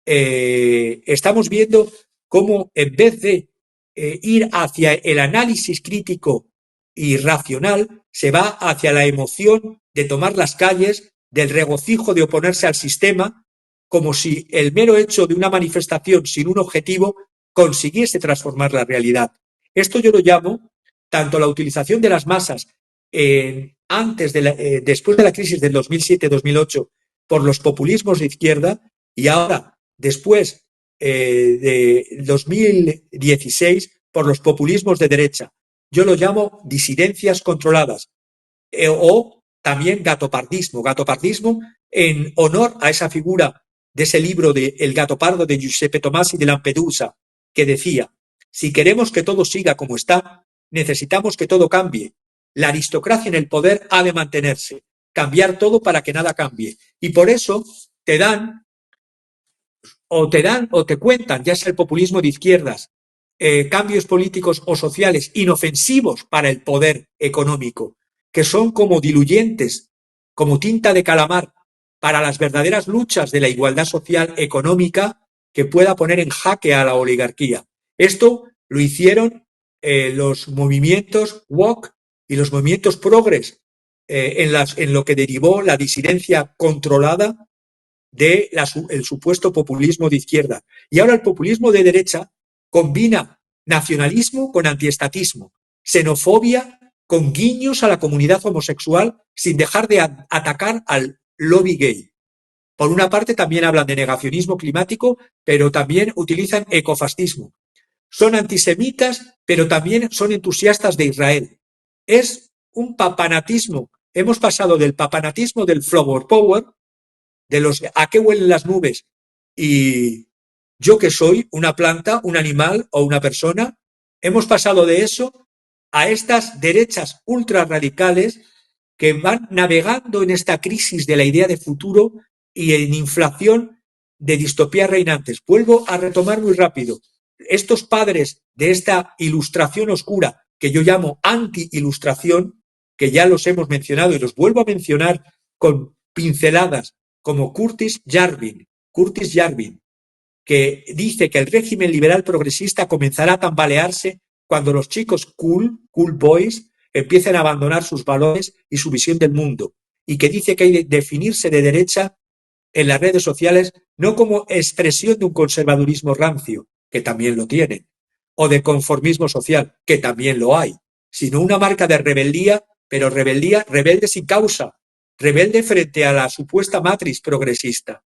Estamos viendo cómo en vez de ir hacia el análisis crítico y racional, se va hacia la emoción de tomar las calles, del regocijo de oponerse al sistema, como si el mero hecho de una manifestación sin un objetivo consiguiese transformar la realidad. Esto yo lo llamo tanto la utilización de las masas después de la crisis del 2007-2008 por los populismos de izquierda y ahora, después de 2016, por los populismos de derecha. Yo lo llamo disidencias controladas o también gatopardismo. Gatopardismo en honor a esa figura de ese libro de El gato pardo de Giuseppe Tomasi de Lampedusa, que decía, si queremos que todo siga como está, necesitamos que todo cambie. La aristocracia en el poder ha de mantenerse, cambiar todo para que nada cambie. Y por eso te dan o te cuentan, ya sea el populismo de izquierdas, cambios políticos o sociales inofensivos para el poder económico, que son como diluyentes, como tinta de calamar para las verdaderas luchas de la igualdad social económica que pueda poner en jaque a la oligarquía. Esto lo hicieron los movimientos woke y los movimientos progres en lo que derivó la disidencia controlada del supuesto populismo de izquierda. Y ahora el populismo de derecha combina nacionalismo con antiestatismo, xenofobia con guiños a la comunidad homosexual sin dejar de atacar al lobby gay. Por una parte también hablan de negacionismo climático, pero también utilizan ecofascismo. Son antisemitas, pero también son entusiastas de Israel. Es un papanatismo. Hemos pasado del papanatismo del flower power, de los a qué huelen las nubes y yo que soy una planta, un animal o una persona, hemos pasado de eso a estas derechas ultra radicales que van navegando en esta crisis de la idea de futuro y en inflación de distopías reinantes. Vuelvo a retomar muy rápido. Estos padres de esta ilustración oscura, que yo llamo anti-ilustración, que ya los hemos mencionado y los vuelvo a mencionar con pinceladas, como Curtis Yarvin, que dice que el régimen liberal progresista comenzará a tambalearse cuando los chicos cool boys, empiecen a abandonar sus valores y su visión del mundo, y que dice que hay que definirse de derecha en las redes sociales no como expresión de un conservadurismo rancio, que también lo tienen, o de conformismo social, que también lo hay, sino una marca de rebeldía, pero rebeldía rebelde sin causa, rebelde frente a la supuesta matriz progresista.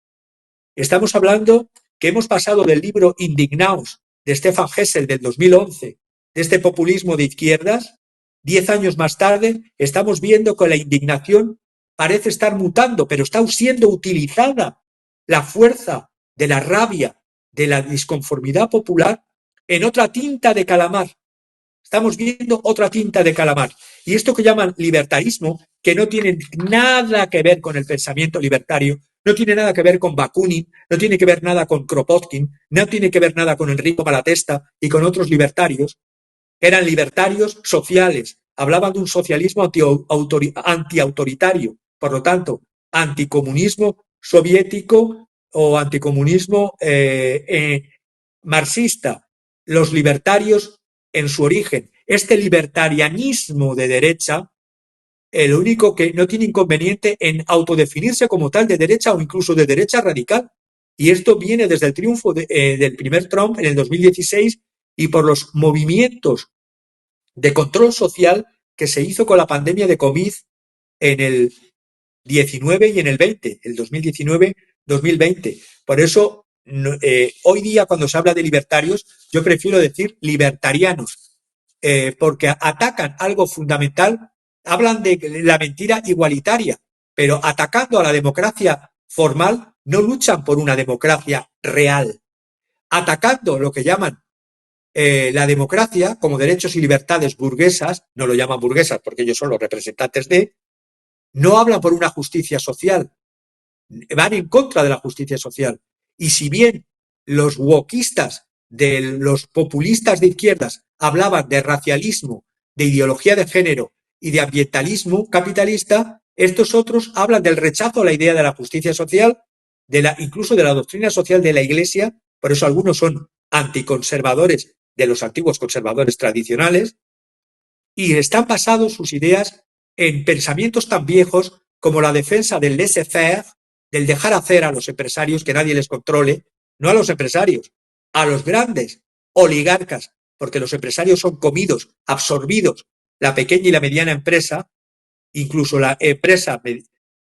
Estamos hablando que hemos pasado del libro Indignaos de Stefan Hessel del 2011, de este populismo de izquierdas. 10 años más tarde estamos viendo que la indignación parece estar mutando, pero está siendo utilizada la fuerza de la rabia, de la disconformidad popular en otra tinta de calamar. Estamos viendo otra tinta de calamar. Y esto que llaman libertarismo, que no tiene nada que ver con el pensamiento libertario, no tiene nada que ver con Bakunin, no tiene que ver nada con Kropotkin, no tiene que ver nada con Enrico Malatesta y con otros libertarios. Eran libertarios sociales, hablaban de un socialismo antiautoritario, por lo tanto, anticomunismo soviético o anticomunismo marxista. Los libertarios en su origen. Este libertarianismo de derecha, el único que no tiene inconveniente en autodefinirse como tal de derecha o incluso de derecha radical. Y esto viene desde el triunfo del primer Trump en el 2016 y por los movimientos de control social que se hizo con la pandemia de COVID en el 19 y en el 20, el 2019-2020. Por eso, hoy día cuando se habla de libertarios, yo prefiero decir libertarianos, porque atacan algo fundamental, hablan de la mentira igualitaria, pero atacando a la democracia formal, no luchan por una democracia real. Atacando lo que llaman la democracia como derechos y libertades burguesas, no lo llaman burguesas porque ellos son los representantes de, no hablan por una justicia social, van en contra de la justicia social. Y si bien los wokistas, de los populistas de izquierdas, hablaban de racialismo, de ideología de género y de ambientalismo capitalista, estos otros hablan del rechazo a la idea de la justicia social, incluso de la doctrina social de la Iglesia. Por eso algunos son anticonservadores de los antiguos conservadores tradicionales, y están basados sus ideas en pensamientos tan viejos como la defensa del laissez-faire, del dejar hacer a los empresarios, que nadie les controle, no a los empresarios, a los grandes oligarcas, porque los empresarios son comidos, absorbidos, la pequeña y la mediana empresa, incluso la empresa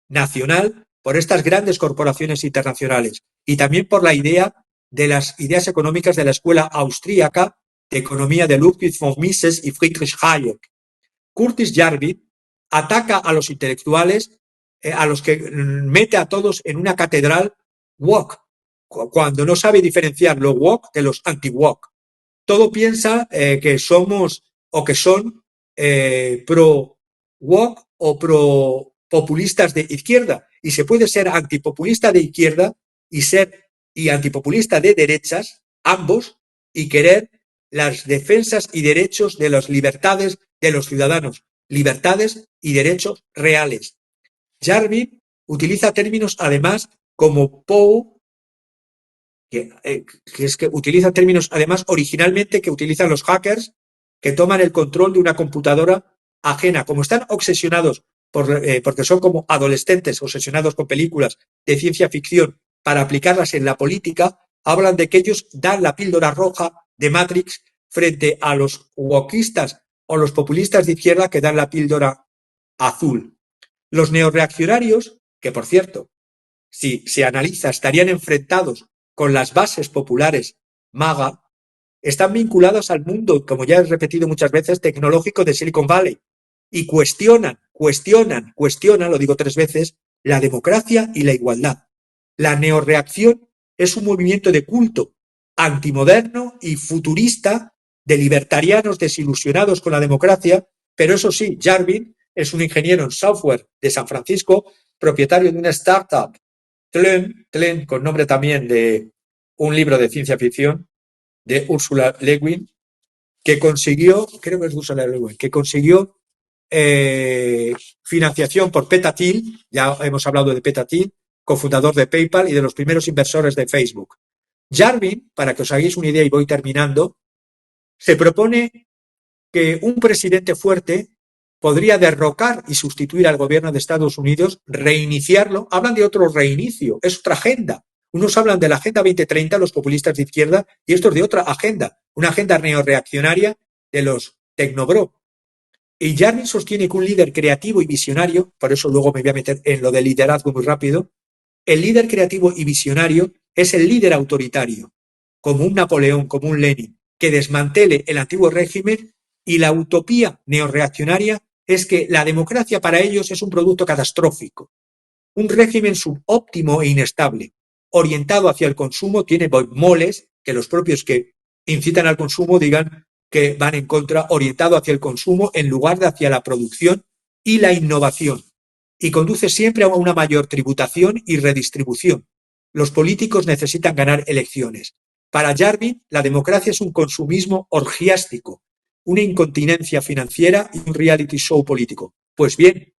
nacional, por estas grandes corporaciones internacionales, y también por la idea de las ideas económicas de la escuela austríaca de economía de Ludwig von Mises y Friedrich Hayek. Curtis Yarvin ataca a los intelectuales, a los que mete a todos en una catedral woke, cuando no sabe diferenciar lo woke de los anti-woke. Todo piensa que somos o que son pro woke o pro populistas de izquierda, y se puede ser antipopulista de izquierda y antipopulista de derechas, ambos, y querer las defensas y derechos de las libertades de los ciudadanos, libertades y derechos reales. Yarvin utiliza términos además como Poe, que utiliza términos además originalmente que utilizan los hackers, que toman el control de una computadora ajena. Como están obsesionados porque son como adolescentes obsesionados con películas de ciencia ficción para aplicarlas en la política, hablan de que ellos dan la píldora roja de Matrix frente a los wokistas o los populistas de izquierda que dan la píldora azul. Los neorreaccionarios, que por cierto, si se analiza, estarían enfrentados con las bases populares MAGA, están vinculados al mundo, como ya he repetido muchas veces, tecnológico de Silicon Valley, y cuestionan, lo digo 3 veces, la democracia y la igualdad. La neorreacción es un movimiento de culto antimoderno y futurista de libertarianos desilusionados con la democracia, pero eso sí, Yarvin es un ingeniero en software de San Francisco, propietario de una startup Tlen, con nombre también de un libro de ciencia ficción de Ursula Le Guin, que consiguió, creo que es Ursula Le Guin, que consiguió financiación por Peter Thiel, ya hemos hablado de Peter Thiel, cofundador de PayPal y de los primeros inversores de Facebook. Jarvin, para que os hagáis una idea y voy terminando, se propone que un presidente fuerte podría derrocar y sustituir al gobierno de Estados Unidos, reiniciarlo. Hablan de otro reinicio, es otra agenda. Unos hablan de la Agenda 2030, los populistas de izquierda, y estos de otra agenda, una agenda neorreaccionaria de los tecnobro. Y Jarvin sostiene que un líder creativo y visionario, por eso luego me voy a meter en lo del liderazgo muy rápido, el líder creativo y visionario es el líder autoritario, como un Napoleón, como un Lenin, que desmantele el antiguo régimen, y la utopía neorreaccionaria es que la democracia para ellos es un producto catastrófico, un régimen subóptimo e inestable, orientado hacia el consumo, tiene moles que los propios que incitan al consumo digan que van en contra, orientado hacia el consumo en lugar de hacia la producción y la innovación, y conduce siempre a una mayor tributación y redistribución. Los políticos necesitan ganar elecciones. Para Jarvin, la democracia es un consumismo orgiástico, una incontinencia financiera y un reality show político. Pues bien,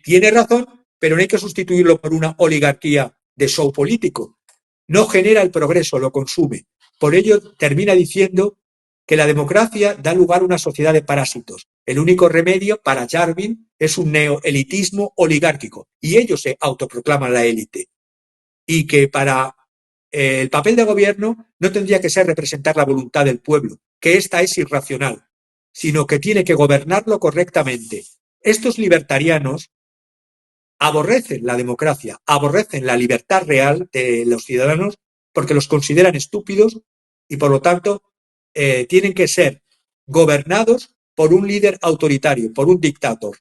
tiene razón, pero no hay que sustituirlo por una oligarquía de show político. No genera el progreso, lo consume. Por ello, termina diciendo que la democracia da lugar a una sociedad de parásitos. El único remedio para Jarvin es un neoelitismo oligárquico, y ellos se autoproclaman la élite. Y que para el papel de gobierno no tendría que ser representar la voluntad del pueblo, que esta es irracional, sino que tiene que gobernarlo correctamente. Estos libertarianos aborrecen la democracia, aborrecen la libertad real de los ciudadanos porque los consideran estúpidos y, por lo tanto, tienen que ser gobernados por un líder autoritario, por un dictador.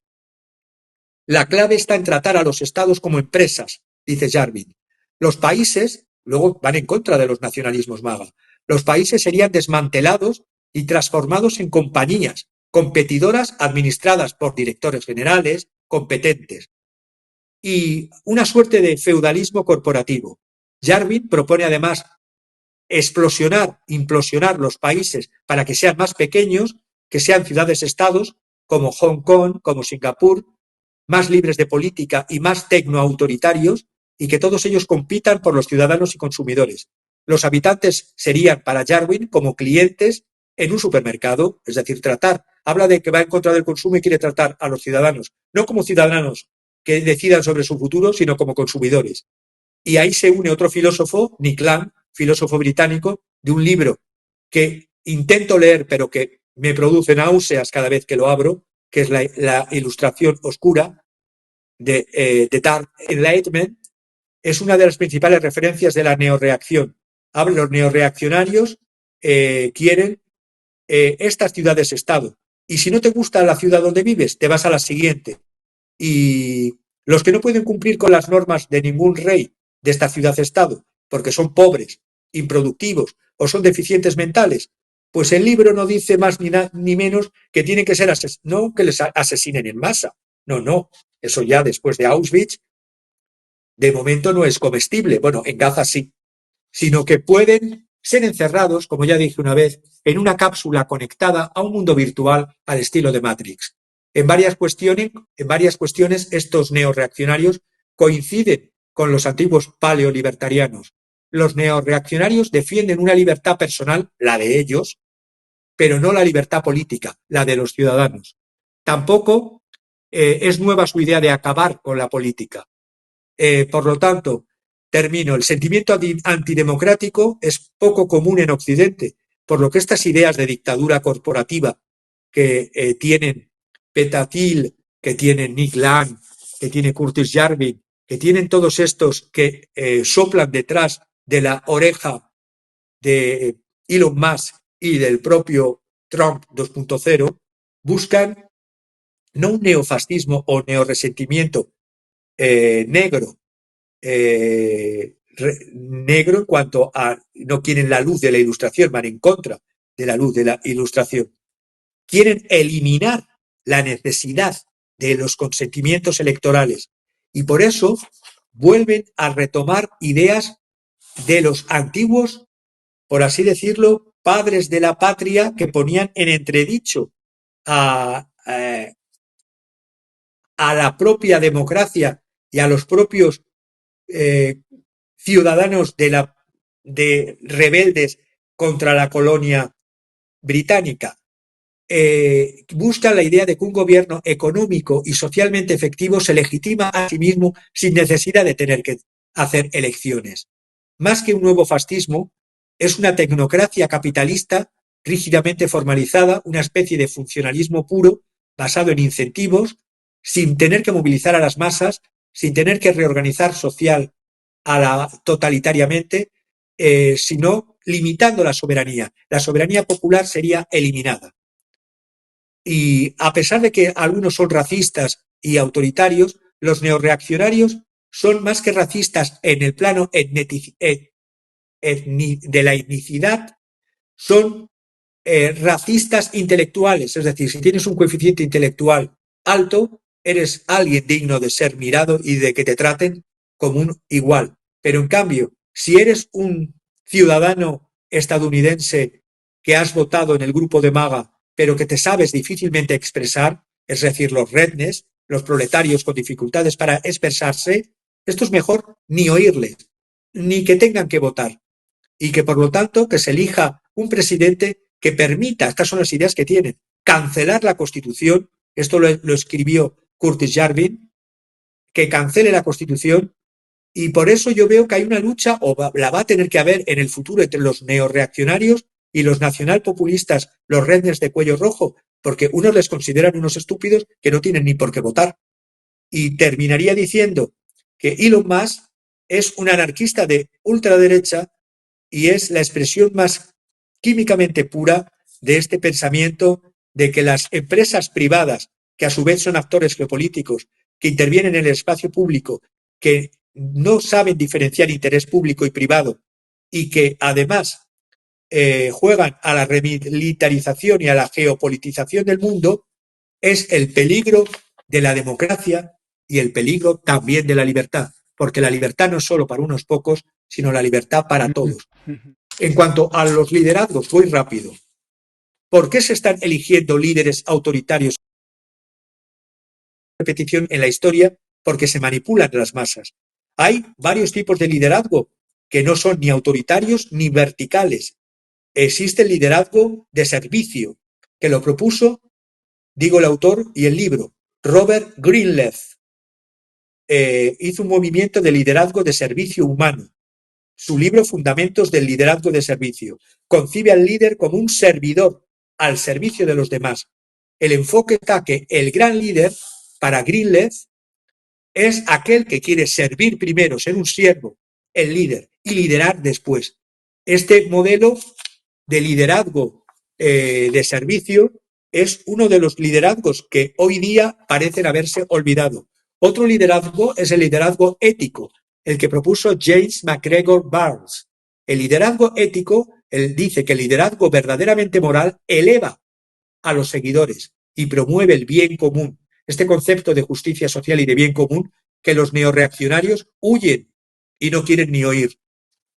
La clave está en tratar a los estados como empresas, dice Jarvin. Los países, luego van en contra de los nacionalismos MAGA, los países serían desmantelados y transformados en compañías competidoras administradas por directores generales competentes, y una suerte de feudalismo corporativo. Jarvin propone además implosionar los países para que sean más pequeños, que sean ciudades-estados como Hong Kong, como Singapur, más libres de política y más tecnoautoritarios, y que todos ellos compitan por los ciudadanos y consumidores. Los habitantes serían para Jarvin como clientes en un supermercado, es decir, habla de que va en contra del consumo y quiere tratar a los ciudadanos, no como ciudadanos que decidan sobre su futuro, sino como consumidores. Y ahí se une otro filósofo, Nick Land, filósofo británico, de un libro que intento leer, pero que me produce náuseas cada vez que lo abro, que es la ilustración oscura de Dark Enlightenment. Es una de las principales referencias de la neorreacción. Los neorreaccionarios quieren estas ciudades-estado. Y si no te gusta la ciudad donde vives, te vas a la siguiente. Y los que no pueden cumplir con las normas de ningún rey de esta ciudad-estado, porque son pobres, improductivos o son deficientes mentales, pues el libro no dice más ni menos que tienen que ser no que les asesinen en masa. No, eso ya después de Auschwitz, de momento no es comestible. Bueno, en Gaza sí, sino que pueden ser encerrados, como ya dije una vez, en una cápsula conectada a un mundo virtual al estilo de Matrix. En varias cuestiones estos neorreaccionarios coinciden con los antiguos paleolibertarianos. Los neorreaccionarios defienden una libertad personal, la de ellos, pero no la libertad política, la de los ciudadanos. Tampoco es nueva su idea de acabar con la política. Por lo tanto, termino. El sentimiento antidemocrático es poco común en Occidente, por lo que estas ideas de dictadura corporativa que tienen Peter Thiel, que tienen Nick Land, que tiene Curtis Jarvin, que tienen todos estos que soplan detrás de la oreja de Elon Musk y del propio Trump 2.0, buscan no un neofascismo o neorresentimiento negro, negro en cuanto a no quieren la luz de la ilustración, van en contra de la luz de la ilustración. Quieren eliminar la necesidad de los consentimientos electorales, y por eso vuelven a retomar ideas de los antiguos, por así decirlo, padres de la patria, que ponían en entredicho a la propia democracia y a los propios ciudadanos de rebeldes contra la colonia británica. Buscan la idea de que un gobierno económico y socialmente efectivo se legitima a sí mismo sin necesidad de tener que hacer elecciones. Más que un nuevo fascismo, es una tecnocracia capitalista rígidamente formalizada, una especie de funcionalismo puro basado en incentivos, sin tener que movilizar a las masas, sin tener que reorganizar social totalitariamente, sino limitando la soberanía. La soberanía popular sería eliminada. Y a pesar de que algunos son racistas y autoritarios, los neorreaccionarios son más que racistas en el plano de la etnicidad, son racistas intelectuales. Es decir, si tienes un coeficiente intelectual alto, eres alguien digno de ser mirado y de que te traten como un igual. Pero en cambio, si eres un ciudadano estadounidense que has votado en el grupo de MAGA, pero que te sabes difícilmente expresar, es decir, los rednecks, los proletarios con dificultades para expresarse, esto es mejor ni oírles, ni que tengan que votar. Y que, por lo tanto, que se elija un presidente que permita, estas son las ideas que tienen, cancelar la Constitución, esto lo escribió Curtis Yarvin, que cancele la Constitución. Y por eso yo veo que hay una lucha, o la va a tener que haber en el futuro, entre los neorreaccionarios y los nacionalpopulistas, los rednecks de cuello rojo, porque unos les consideran unos estúpidos que no tienen ni por qué votar. Y terminaría diciendo que Elon Musk es un anarquista de ultraderecha y es la expresión más químicamente pura de este pensamiento de que las empresas privadas, que a su vez son actores geopolíticos, que intervienen en el espacio público, que no saben diferenciar interés público y privado y que además juegan a la remilitarización y a la geopolitización del mundo, es el peligro de la democracia y el peligro también de la libertad, porque la libertad no es solo para unos pocos, sino la libertad para todos. En cuanto a los liderazgos, voy rápido. ¿Por qué se están eligiendo líderes autoritarios? Repetición en la historia, porque se manipulan las masas. Hay varios tipos de liderazgo que no son ni autoritarios ni verticales. Existe el liderazgo de servicio, que lo propuso, digo el autor y el libro, Robert Greenleaf. Hizo un movimiento de liderazgo de servicio humano. Su libro Fundamentos del liderazgo de servicio concibe al líder como un servidor al servicio de los demás. El enfoque está que el gran líder, para Greenleaf, es aquel que quiere servir primero, ser un siervo, el líder, y liderar después. Este modelo de liderazgo de servicio es uno de los liderazgos que hoy día parecen haberse olvidado. Otro liderazgo es el liderazgo ético, el que propuso James MacGregor Barnes. El liderazgo ético, él dice que el liderazgo verdaderamente moral eleva a los seguidores y promueve el bien común. Este concepto de justicia social y de bien común que los neorreaccionarios huyen y no quieren ni oír.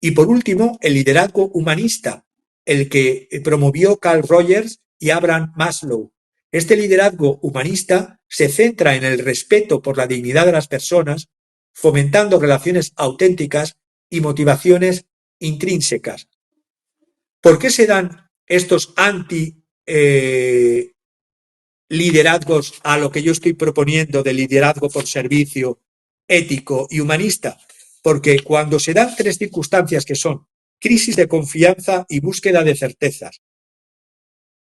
Y por último, el liderazgo humanista, el que promovió Carl Rogers y Abraham Maslow. Este liderazgo humanista se centra en el respeto por la dignidad de las personas, fomentando relaciones auténticas y motivaciones intrínsecas. ¿Por qué se dan estos liderazgos a lo que yo estoy proponiendo de liderazgo por servicio ético y humanista? Porque cuando se dan tres circunstancias que son crisis de confianza y búsqueda de certezas,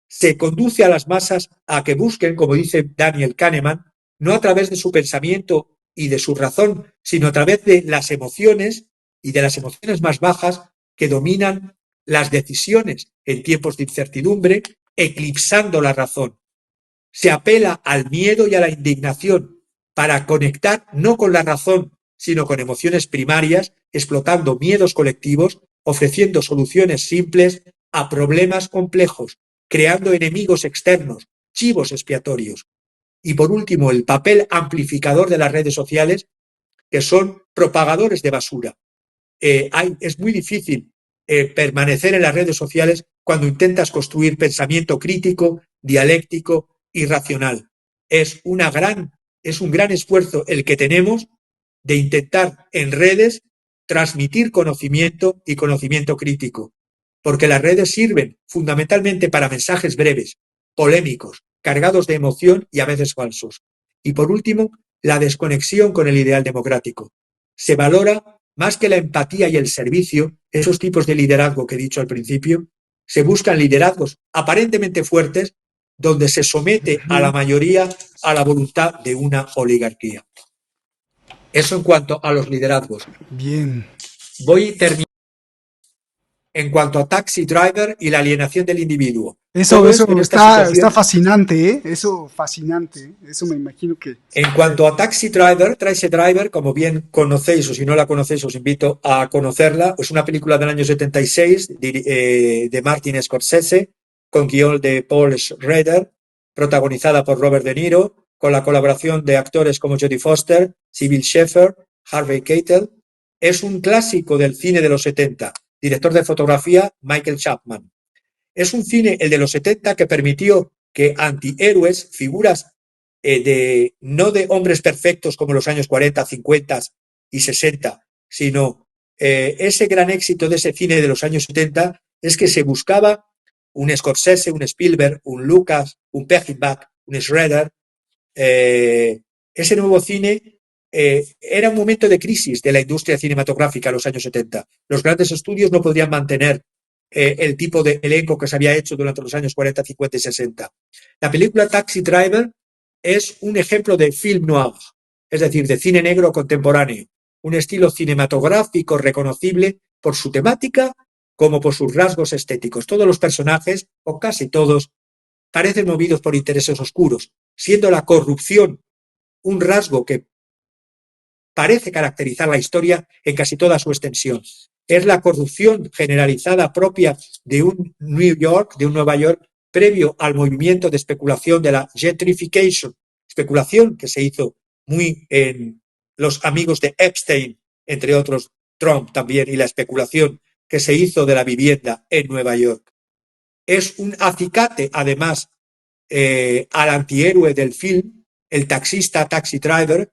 se conduce a las masas a que busquen, como dice Daniel Kahneman, no a través de su pensamiento y de su razón, sino a través de las emociones y de las emociones más bajas que dominan las decisiones en tiempos de incertidumbre, eclipsando la razón. Se apela al miedo y a la indignación para conectar no con la razón, sino con emociones primarias, explotando miedos colectivos, ofreciendo soluciones simples a problemas complejos, creando enemigos externos, chivos expiatorios. Y por último, el papel amplificador de las redes sociales, que son propagadores de basura. Es muy difícil permanecer en las redes sociales cuando intentas construir pensamiento crítico, dialéctico y racional. Es un gran esfuerzo el que tenemos de intentar en redes transmitir conocimiento y conocimiento crítico, porque las redes sirven fundamentalmente para mensajes breves, polémicos, cargados de emoción y a veces falsos. Y por último, la desconexión con el ideal democrático. Se valora más que la empatía y el servicio, esos tipos de liderazgo que he dicho al principio, se buscan liderazgos aparentemente fuertes donde se somete a la mayoría a la voluntad de una oligarquía. Eso en cuanto a los liderazgos. Bien. Voy terminando en cuanto a Taxi Driver y la alienación del individuo. Eso está fascinante, ¿eh? Eso fascinante. Eso me imagino que... En cuanto a Taxi Driver, como bien conocéis o si no la conocéis os invito a conocerla. Es una película del año 76 de Martin Scorsese con guión de Paul Schrader, protagonizada por Robert De Niro, con la colaboración de actores como Jodie Foster, Sybil Shepherd, Harvey Keitel. Es un clásico del cine de los 70. Director de fotografía Michael Chapman. Es un cine, el de los 70, que permitió que antihéroes, figuras no de hombres perfectos como los años 40, 50 y 60, sino ese gran éxito de ese cine de los años 70 es que se buscaba un Scorsese, un Spielberg, un Lucas, un Peckinpah, un Schrader. Ese nuevo cine era un momento de crisis de la industria cinematográfica en los años 70. Los grandes estudios no podían mantener el tipo de elenco que se había hecho durante los años 40, 50 y 60. La película Taxi Driver es un ejemplo de film noir, es decir, de cine negro contemporáneo, un estilo cinematográfico reconocible por su temática como por sus rasgos estéticos. Todos los personajes, o casi todos, parecen movidos por intereses oscuros, siendo la corrupción un rasgo que parece caracterizar la historia en casi toda su extensión. Es la corrupción generalizada propia de un Nueva York, previo al movimiento de especulación de la gentrification, especulación que se hizo muy en los amigos de Epstein, entre otros Trump también, y la especulación que se hizo de la vivienda en Nueva York. Es un acicate, además, al antihéroe del film, el taxista, Taxi Driver,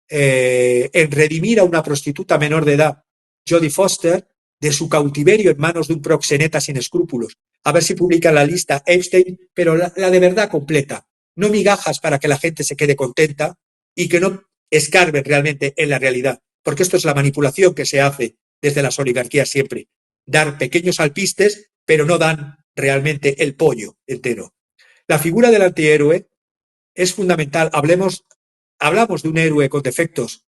en redimir a una prostituta menor de edad, Jodie Foster, de su cautiverio en manos de un proxeneta sin escrúpulos. A ver si publican la lista Epstein, pero la de verdad completa. No migajas para que la gente se quede contenta y que no escarben realmente en la realidad. Porque esto es la manipulación que se hace desde las oligarquías siempre. Dar pequeños alpistes, pero no dan realmente el pollo entero. La figura del antihéroe es fundamental. Hablamos de un héroe con defectos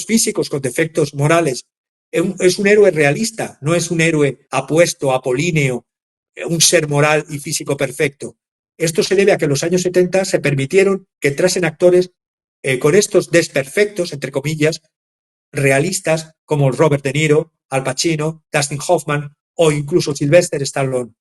físicos, con defectos morales. Es un héroe realista, no es un héroe apuesto, apolíneo, un ser moral y físico perfecto. Esto se debe a que en los años 70 se permitieron que entrasen actores con estos desperfectos, entre comillas, realistas, como Robert De Niro, Al Pacino, Dustin Hoffman o incluso Sylvester Stallone.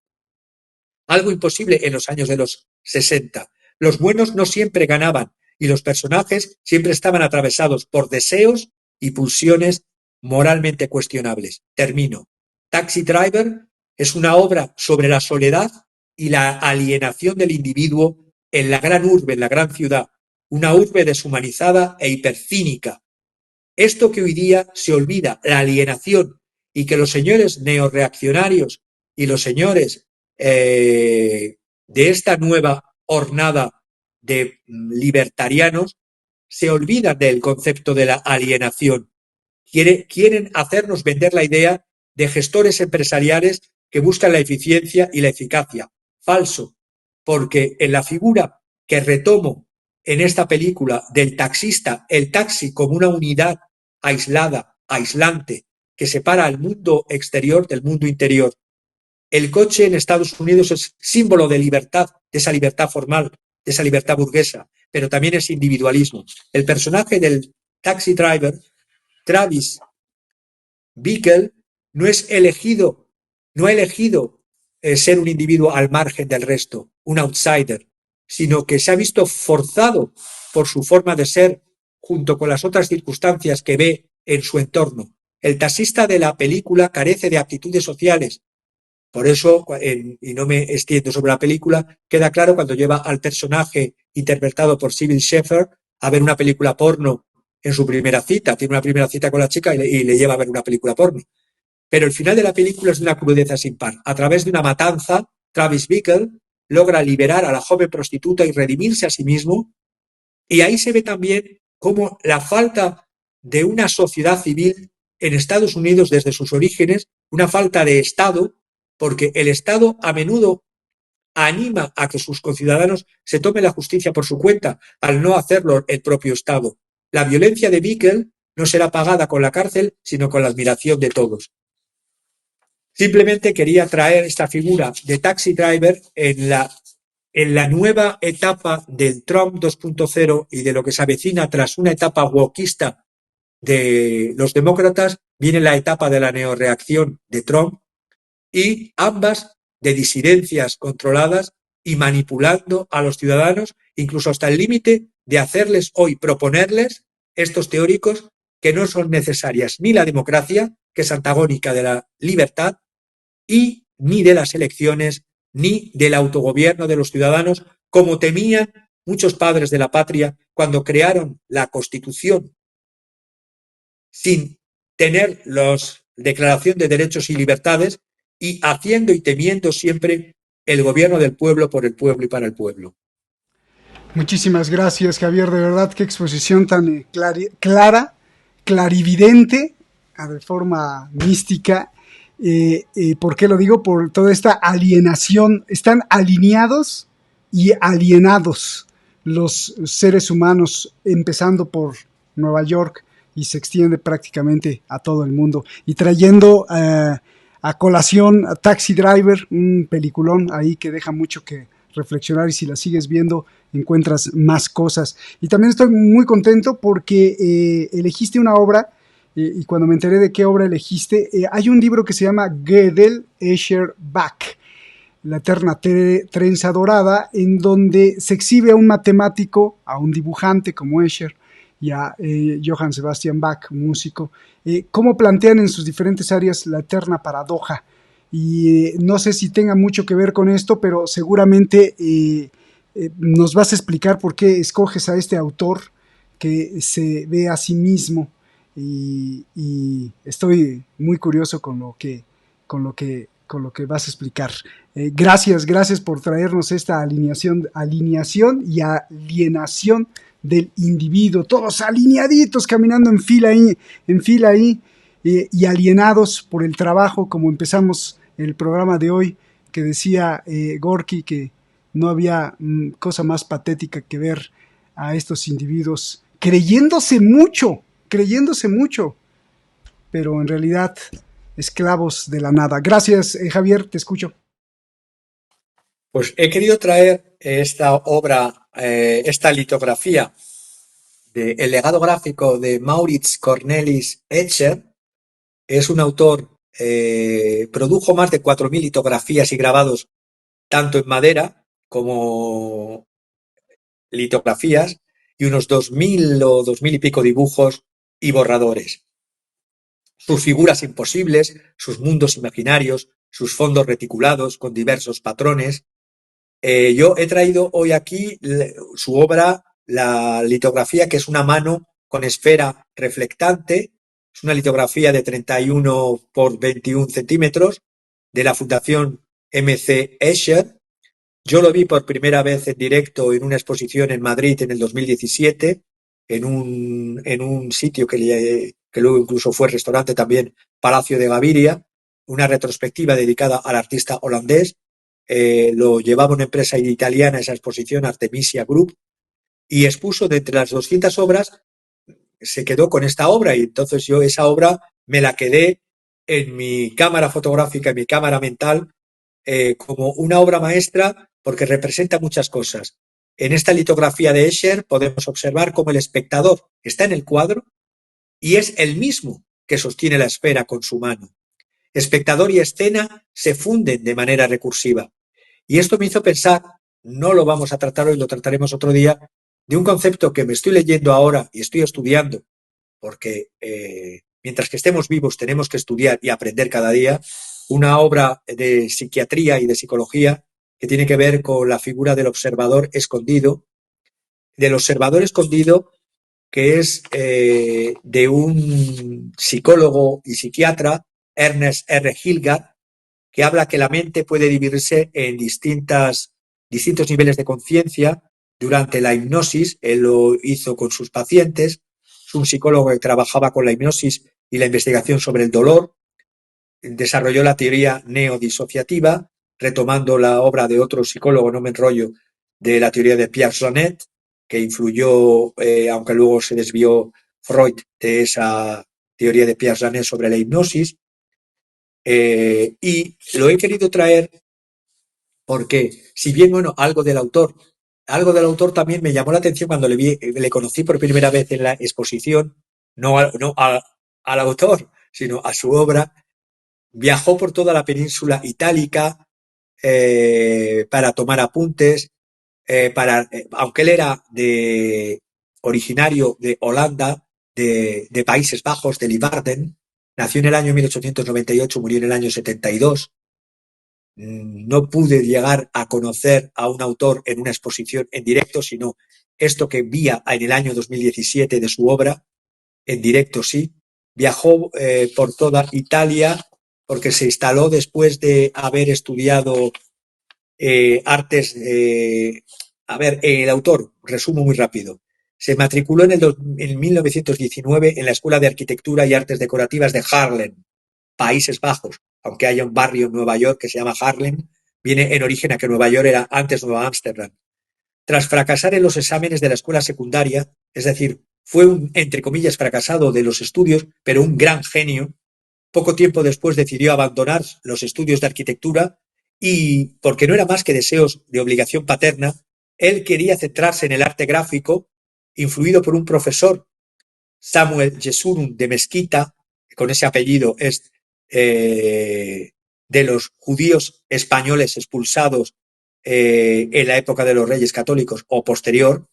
Algo imposible en los años de los 60. Los buenos no siempre ganaban y los personajes siempre estaban atravesados por deseos y pulsiones moralmente cuestionables. Termino. Taxi Driver es una obra sobre la soledad y la alienación del individuo en la gran urbe, en la gran ciudad, una urbe deshumanizada e hipercínica. Esto que hoy día se olvida, la alienación, y que los señores neorreaccionarios y los señores de esta nueva hornada de libertarianos se olvidan del concepto de la alienación. Quieren hacernos vender la idea de gestores empresariales que buscan la eficiencia y la eficacia. Falso, porque en la figura que retomo en esta película del taxista, el taxi como una unidad aislada, aislante, que separa al mundo exterior del mundo interior. El coche en Estados Unidos es símbolo de libertad, de esa libertad formal, de esa libertad burguesa, pero también es individualismo. El personaje del Taxi Driver, Travis Bickle, no ha elegido ser un individuo al margen del resto, un outsider, sino que se ha visto forzado por su forma de ser, junto con las otras circunstancias que ve en su entorno. El taxista de la película carece de aptitudes sociales. Por eso, y no me extiendo sobre la película, queda claro cuando lleva al personaje interpretado por Sybil Shepherd a ver una película porno en su primera cita. Tiene una primera cita con la chica y le lleva a ver una película porno. Pero el final de la película es de una crudeza sin par. A través de una matanza, Travis Bickle logra liberar a la joven prostituta y redimirse a sí mismo. Y ahí se ve también cómo la falta de una sociedad civil en Estados Unidos desde sus orígenes, una falta de Estado, porque el Estado a menudo anima a que sus conciudadanos se tomen la justicia por su cuenta, al no hacerlo el propio Estado. La violencia de Bickle no será pagada con la cárcel, sino con la admiración de todos. Simplemente quería traer esta figura de Taxi Driver en la nueva etapa del Trump 2.0 y de lo que se avecina tras una etapa wokista de los demócratas, viene la etapa de la neoreacción de Trump y ambas de disidencias controladas y manipulando a los ciudadanos, incluso hasta el límite de hacerles hoy, proponerles estos teóricos que no son necesarias ni la democracia, que es antagónica de la libertad, y ni de las elecciones, ni del autogobierno de los ciudadanos, como temían muchos padres de la patria cuando crearon la Constitución sin tener la Declaración de Derechos y Libertades y haciendo y temiendo siempre el gobierno del pueblo, por el pueblo y para el pueblo. Muchísimas gracias, Javier. De verdad, qué exposición tan clara, clarividente, de forma mística. ¿Por qué lo digo? Por toda esta alienación. Están alineados y alienados los seres humanos, empezando por Nueva York y se extiende prácticamente a todo el mundo. Y trayendo a colación a Taxi Driver, un peliculón ahí que deja mucho que reflexionar, y si la sigues viendo encuentras más cosas. Y también estoy muy contento porque elegiste una obra, y cuando me enteré de qué obra elegiste, hay un libro que se llama Gödel, Escher, Bach, La eterna trenza dorada, en donde se exhibe a un matemático, a un dibujante como Escher y a Johann Sebastian Bach, músico, cómo plantean en sus diferentes áreas la eterna paradoja. Y no sé si tenga mucho que ver con esto, pero seguramente nos vas a explicar por qué escoges a este autor que se ve a sí mismo, y estoy muy curioso con lo que vas a explicar. Gracias por traernos esta alineación y alienación del individuo, todos alineaditos, caminando en fila ahí, y alienados por el trabajo, como empezamos el programa de hoy, que decía Gorky que no había cosa más patética que ver a estos individuos creyéndose mucho, pero en realidad esclavos de la nada. Gracias, Javier, te escucho. Pues he querido traer esta obra, esta litografía de El legado gráfico de Maurits Cornelis Escher. Es un autor, produjo más de 4.000 litografías y grabados, tanto en madera como litografías, y unos 2.000 o 2.000 y pico dibujos y borradores. Sus figuras imposibles, sus mundos imaginarios, sus fondos reticulados con diversos patrones. Yo he traído hoy aquí su obra, la litografía, que es una mano con esfera reflectante. Es una litografía de 31 por 21 centímetros de la Fundación MC Escher. Yo lo vi por primera vez en directo en una exposición en Madrid en el 2017, en un sitio que luego incluso fue restaurante también, Palacio de Gaviria, una retrospectiva dedicada al artista holandés. Lo llevaba una empresa italiana, esa exposición, Artemisia Group, y expuso de entre las 200 obras, se quedó con esta obra, y entonces yo esa obra me la quedé en mi cámara fotográfica, en mi cámara mental, como una obra maestra, porque representa muchas cosas. En esta litografía de Escher podemos observar cómo el espectador está en el cuadro y es el mismo que sostiene la esfera con su mano. Espectador y escena se funden de manera recursiva. Y esto me hizo pensar, no lo vamos a tratar hoy, lo trataremos otro día, de un concepto que me estoy leyendo ahora y estoy estudiando, porque mientras que estemos vivos tenemos que estudiar y aprender cada día, una obra de psiquiatría y de psicología que tiene que ver con la figura del observador escondido, que es de un psicólogo y psiquiatra, Ernest R. Hilgard, que habla que la mente puede dividirse en distintos niveles de conciencia durante la hipnosis. Él lo hizo con sus pacientes. Es un psicólogo que trabajaba con la hipnosis y la investigación sobre el dolor. Desarrolló la teoría neodisociativa, retomando la obra de otro psicólogo, no me enrollo, de la teoría de Pierre Janet, que influyó, aunque luego se desvió Freud de esa teoría de Pierre Janet sobre la hipnosis. Y lo he querido traer porque, si bien, bueno, algo del autor también me llamó la atención cuando le conocí por primera vez en la exposición, al autor, sino a su obra. Viajó por toda la península itálica para tomar apuntes, aunque él era originario de Holanda, de Países Bajos, de Leeuwarden, nació en el año 1898, murió en el año 72. No pude llegar a conocer a un autor en una exposición en directo, sino esto que vía en el año 2017 de su obra, en directo sí. Viajó por toda Italia porque se instaló después de haber estudiado artes. El autor, resumo muy rápido, se matriculó en 1919 en la Escuela de Arquitectura y Artes Decorativas de Haarlem, Países Bajos, aunque haya un barrio en Nueva York que se llama Haarlem, viene en origen a que Nueva York era antes Nueva Ámsterdam. Tras fracasar en los exámenes de la escuela secundaria, es decir, fue un, entre comillas, fracasado de los estudios, pero un gran genio, poco tiempo después decidió abandonar los estudios de arquitectura y, porque no era más que deseos de obligación paterna, él quería centrarse en el arte gráfico, influido por un profesor, Samuel Jesurun de Mesquita, con ese apellido es de los judíos españoles expulsados en la época de los Reyes Católicos o posterior,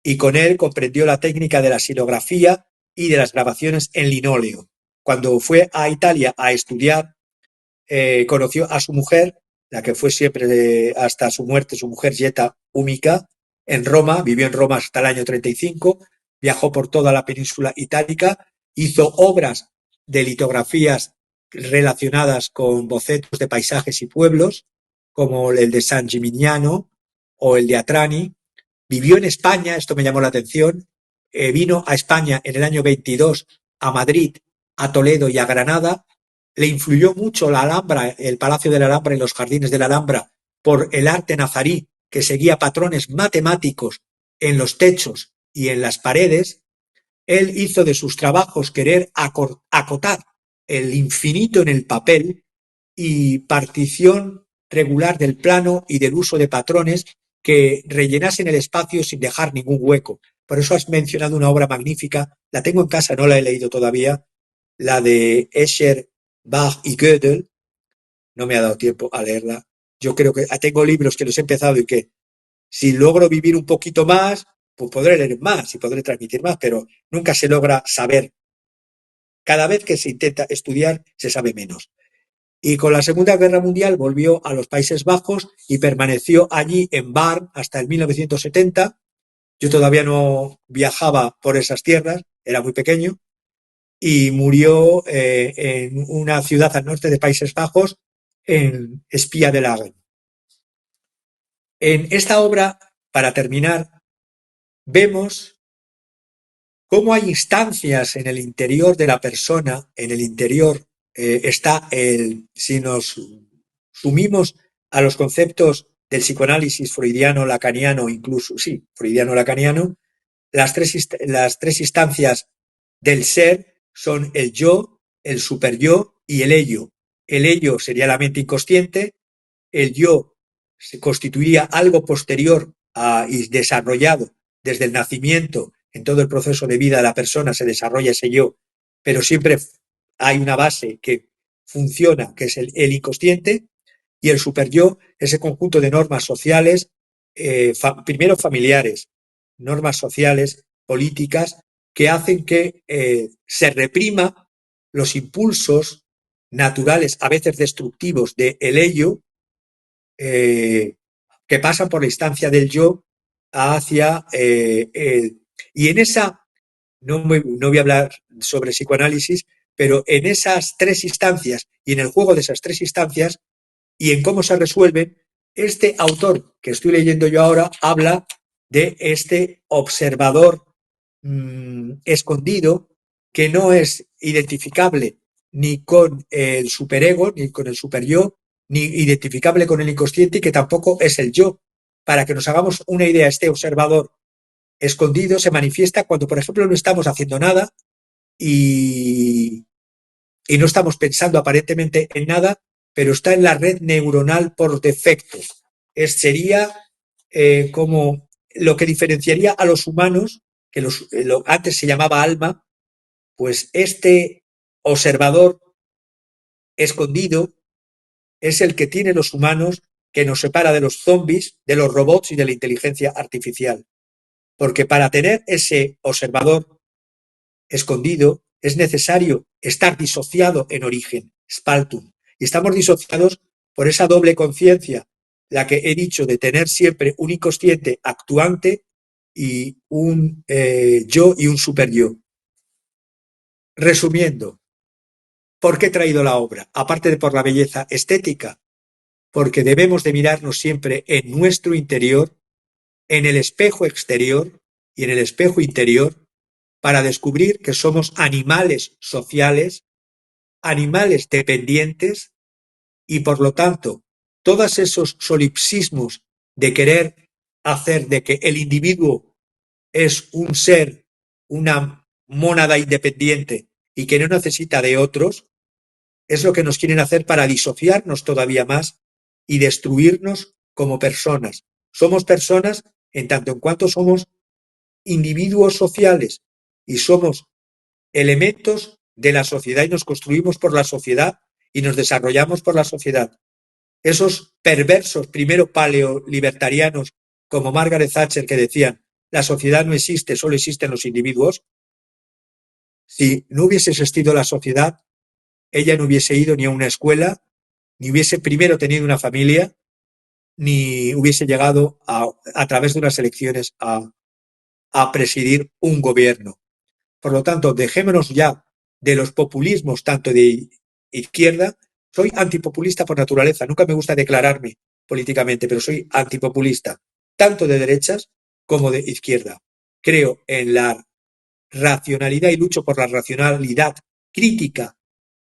y con él comprendió la técnica de la xilografía y de las grabaciones en linóleo. Cuando fue a Italia a estudiar, conoció a su mujer, la que fue siempre hasta su muerte, su mujer Jetta Úmica, en Roma, vivió en Roma hasta el año 35, viajó por toda la península itálica, hizo obras de litografías relacionadas con bocetos de paisajes y pueblos, como el de San Gimignano o el de Atrani. Vivió en España, esto me llamó la atención, vino a España en el año 22, a Madrid, a Toledo y a Granada. Le influyó mucho la Alhambra, el Palacio de la Alhambra y los jardines de la Alhambra, por el arte nazarí, que seguía patrones matemáticos en los techos y en las paredes. Él hizo de sus trabajos querer acotar el infinito en el papel y partición regular del plano y del uso de patrones que rellenasen el espacio sin dejar ningún hueco. Por eso has mencionado una obra magnífica, la tengo en casa, no la he leído todavía, la de Escher, Bach y Gödel. No me ha dado tiempo a leerla. Yo creo que tengo libros que los he empezado y que si logro vivir un poquito más, pues podré leer más y podré transmitir más, pero nunca se logra saber. Cada vez que se intenta estudiar, se sabe menos. Y con la Segunda Guerra Mundial volvió a los Países Bajos y permaneció allí en Bar hasta el 1970. Yo todavía no viajaba por esas tierras, era muy pequeño, y murió en una ciudad al norte de Países Bajos, en Espía de Lagen. En esta obra, para terminar, vemos cómo hay instancias en el interior de la persona, en el interior está si nos sumimos a los conceptos del psicoanálisis freudiano-lacaniano, incluso, sí, freudiano-lacaniano, las tres instancias del ser son el yo, el superyo y el ello. El ello sería la mente inconsciente, el yo se constituiría algo posterior y desarrollado desde el nacimiento. En todo el proceso de vida de la persona se desarrolla ese yo, pero siempre hay una base que funciona, que es el inconsciente, y el superyo, ese conjunto de normas sociales, primero familiares, normas sociales, políticas, que hacen que se reprima los impulsos naturales, a veces destructivos, del ello, que pasan por la instancia del yo hacia... y en esa, no voy a hablar sobre psicoanálisis, pero en esas tres instancias y en el juego de esas tres instancias y en cómo se resuelven, este autor que estoy leyendo yo ahora habla de este observador escondido que no es identificable ni con el superego, ni con el superyo, ni identificable con el inconsciente y que tampoco es el yo. Para que nos hagamos una idea, este observador escondido se manifiesta cuando, por ejemplo, no estamos haciendo nada y no estamos pensando aparentemente en nada, pero está en la red neuronal por defecto. Sería como lo que diferenciaría a los humanos, que antes se llamaba alma, pues este observador escondido es el que tiene los humanos, que nos separa de los zombies, de los robots y de la inteligencia artificial. Porque para tener ese observador escondido es necesario estar disociado en origen, spaltum. Y estamos disociados por esa doble conciencia, la que he dicho de tener siempre un inconsciente actuante y un yo y un superyo. Resumiendo, ¿por qué he traído la obra? Aparte de por la belleza estética, porque debemos de mirarnos siempre en nuestro interior, en el espejo exterior y en el espejo interior, para descubrir que somos animales sociales, animales dependientes y, por lo tanto, todos esos solipsismos de querer hacer de que el individuo es un ser, una mónada independiente y que no necesita de otros, es lo que nos quieren hacer para disociarnos todavía más y destruirnos como personas. Somos personas en tanto en cuanto somos individuos sociales y somos elementos de la sociedad y nos construimos por la sociedad y nos desarrollamos por la sociedad. Esos perversos, primero paleolibertarianos como Margaret Thatcher, que decían la sociedad no existe, solo existen los individuos. Si no hubiese existido la sociedad, ella no hubiese ido ni a una escuela, ni hubiese primero tenido una familia, ni hubiese llegado a través de unas elecciones a presidir un gobierno. Por lo tanto, dejémonos ya de los populismos tanto de izquierda. Soy antipopulista por naturaleza, nunca me gusta declararme políticamente, pero soy antipopulista, tanto de derechas como de izquierda. Creo en la racionalidad y lucho por la racionalidad crítica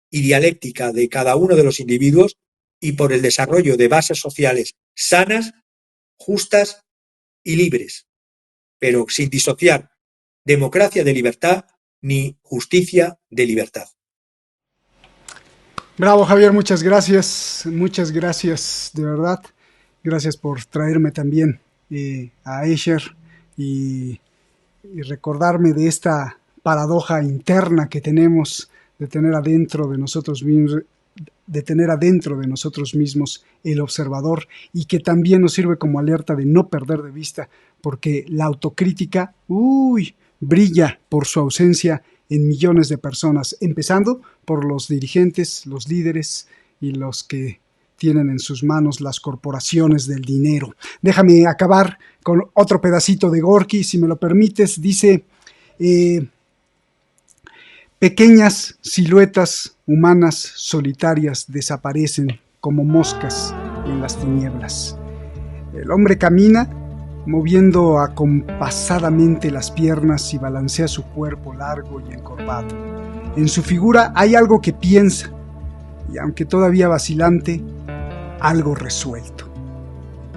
y dialéctica de cada uno de los individuos y por el desarrollo de bases sociales sanas, justas y libres, pero sin disociar democracia de libertad ni justicia de libertad. Bravo, Javier, muchas gracias, de verdad. Gracias por traerme también a Escher y recordarme de esta paradoja interna que tenemos de tener adentro de nosotros mismos, el observador, y que también nos sirve como alerta de no perder de vista, porque la autocrítica, brilla por su ausencia en millones de personas, empezando por los dirigentes, los líderes y los que tienen en sus manos las corporaciones del dinero. Déjame acabar con otro pedacito de Gorky, si me lo permites. Dice, pequeñas siluetas humanas solitarias desaparecen como moscas en las tinieblas. El hombre camina moviendo acompasadamente las piernas y balancea su cuerpo largo y encorvado. En su figura hay algo que piensa, y aunque todavía vacilante, algo resuelto.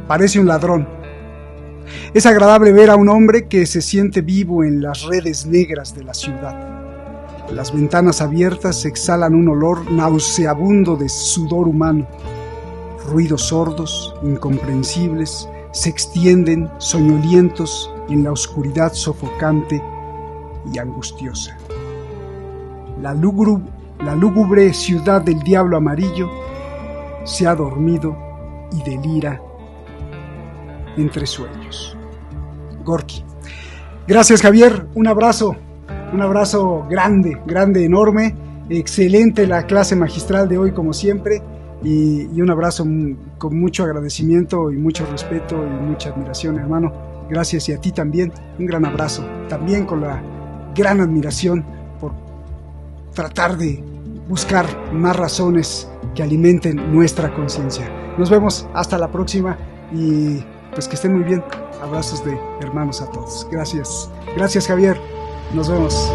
Parece un ladrón. Es agradable ver a un hombre que se siente vivo en las redes negras de la ciudad. Las ventanas abiertas exhalan un olor nauseabundo de sudor humano. Ruidos sordos, incomprensibles, se extienden soñolientos en la oscuridad sofocante y angustiosa. La lúgubre ciudad del diablo amarillo se ha dormido y delira entre sueños. Gorky. Gracias, Javier. Un abrazo. Un abrazo grande, grande, enorme. Excelente la clase magistral de hoy, como siempre. Y un abrazo con mucho agradecimiento y mucho respeto y mucha admiración, hermano. Gracias, y a ti también. Un gran abrazo. También con la gran admiración por tratar de buscar más razones que alimenten nuestra conciencia. Nos vemos hasta la próxima y pues que estén muy bien. Abrazos de hermanos a todos. Gracias. Gracias, Javier. Nos vemos.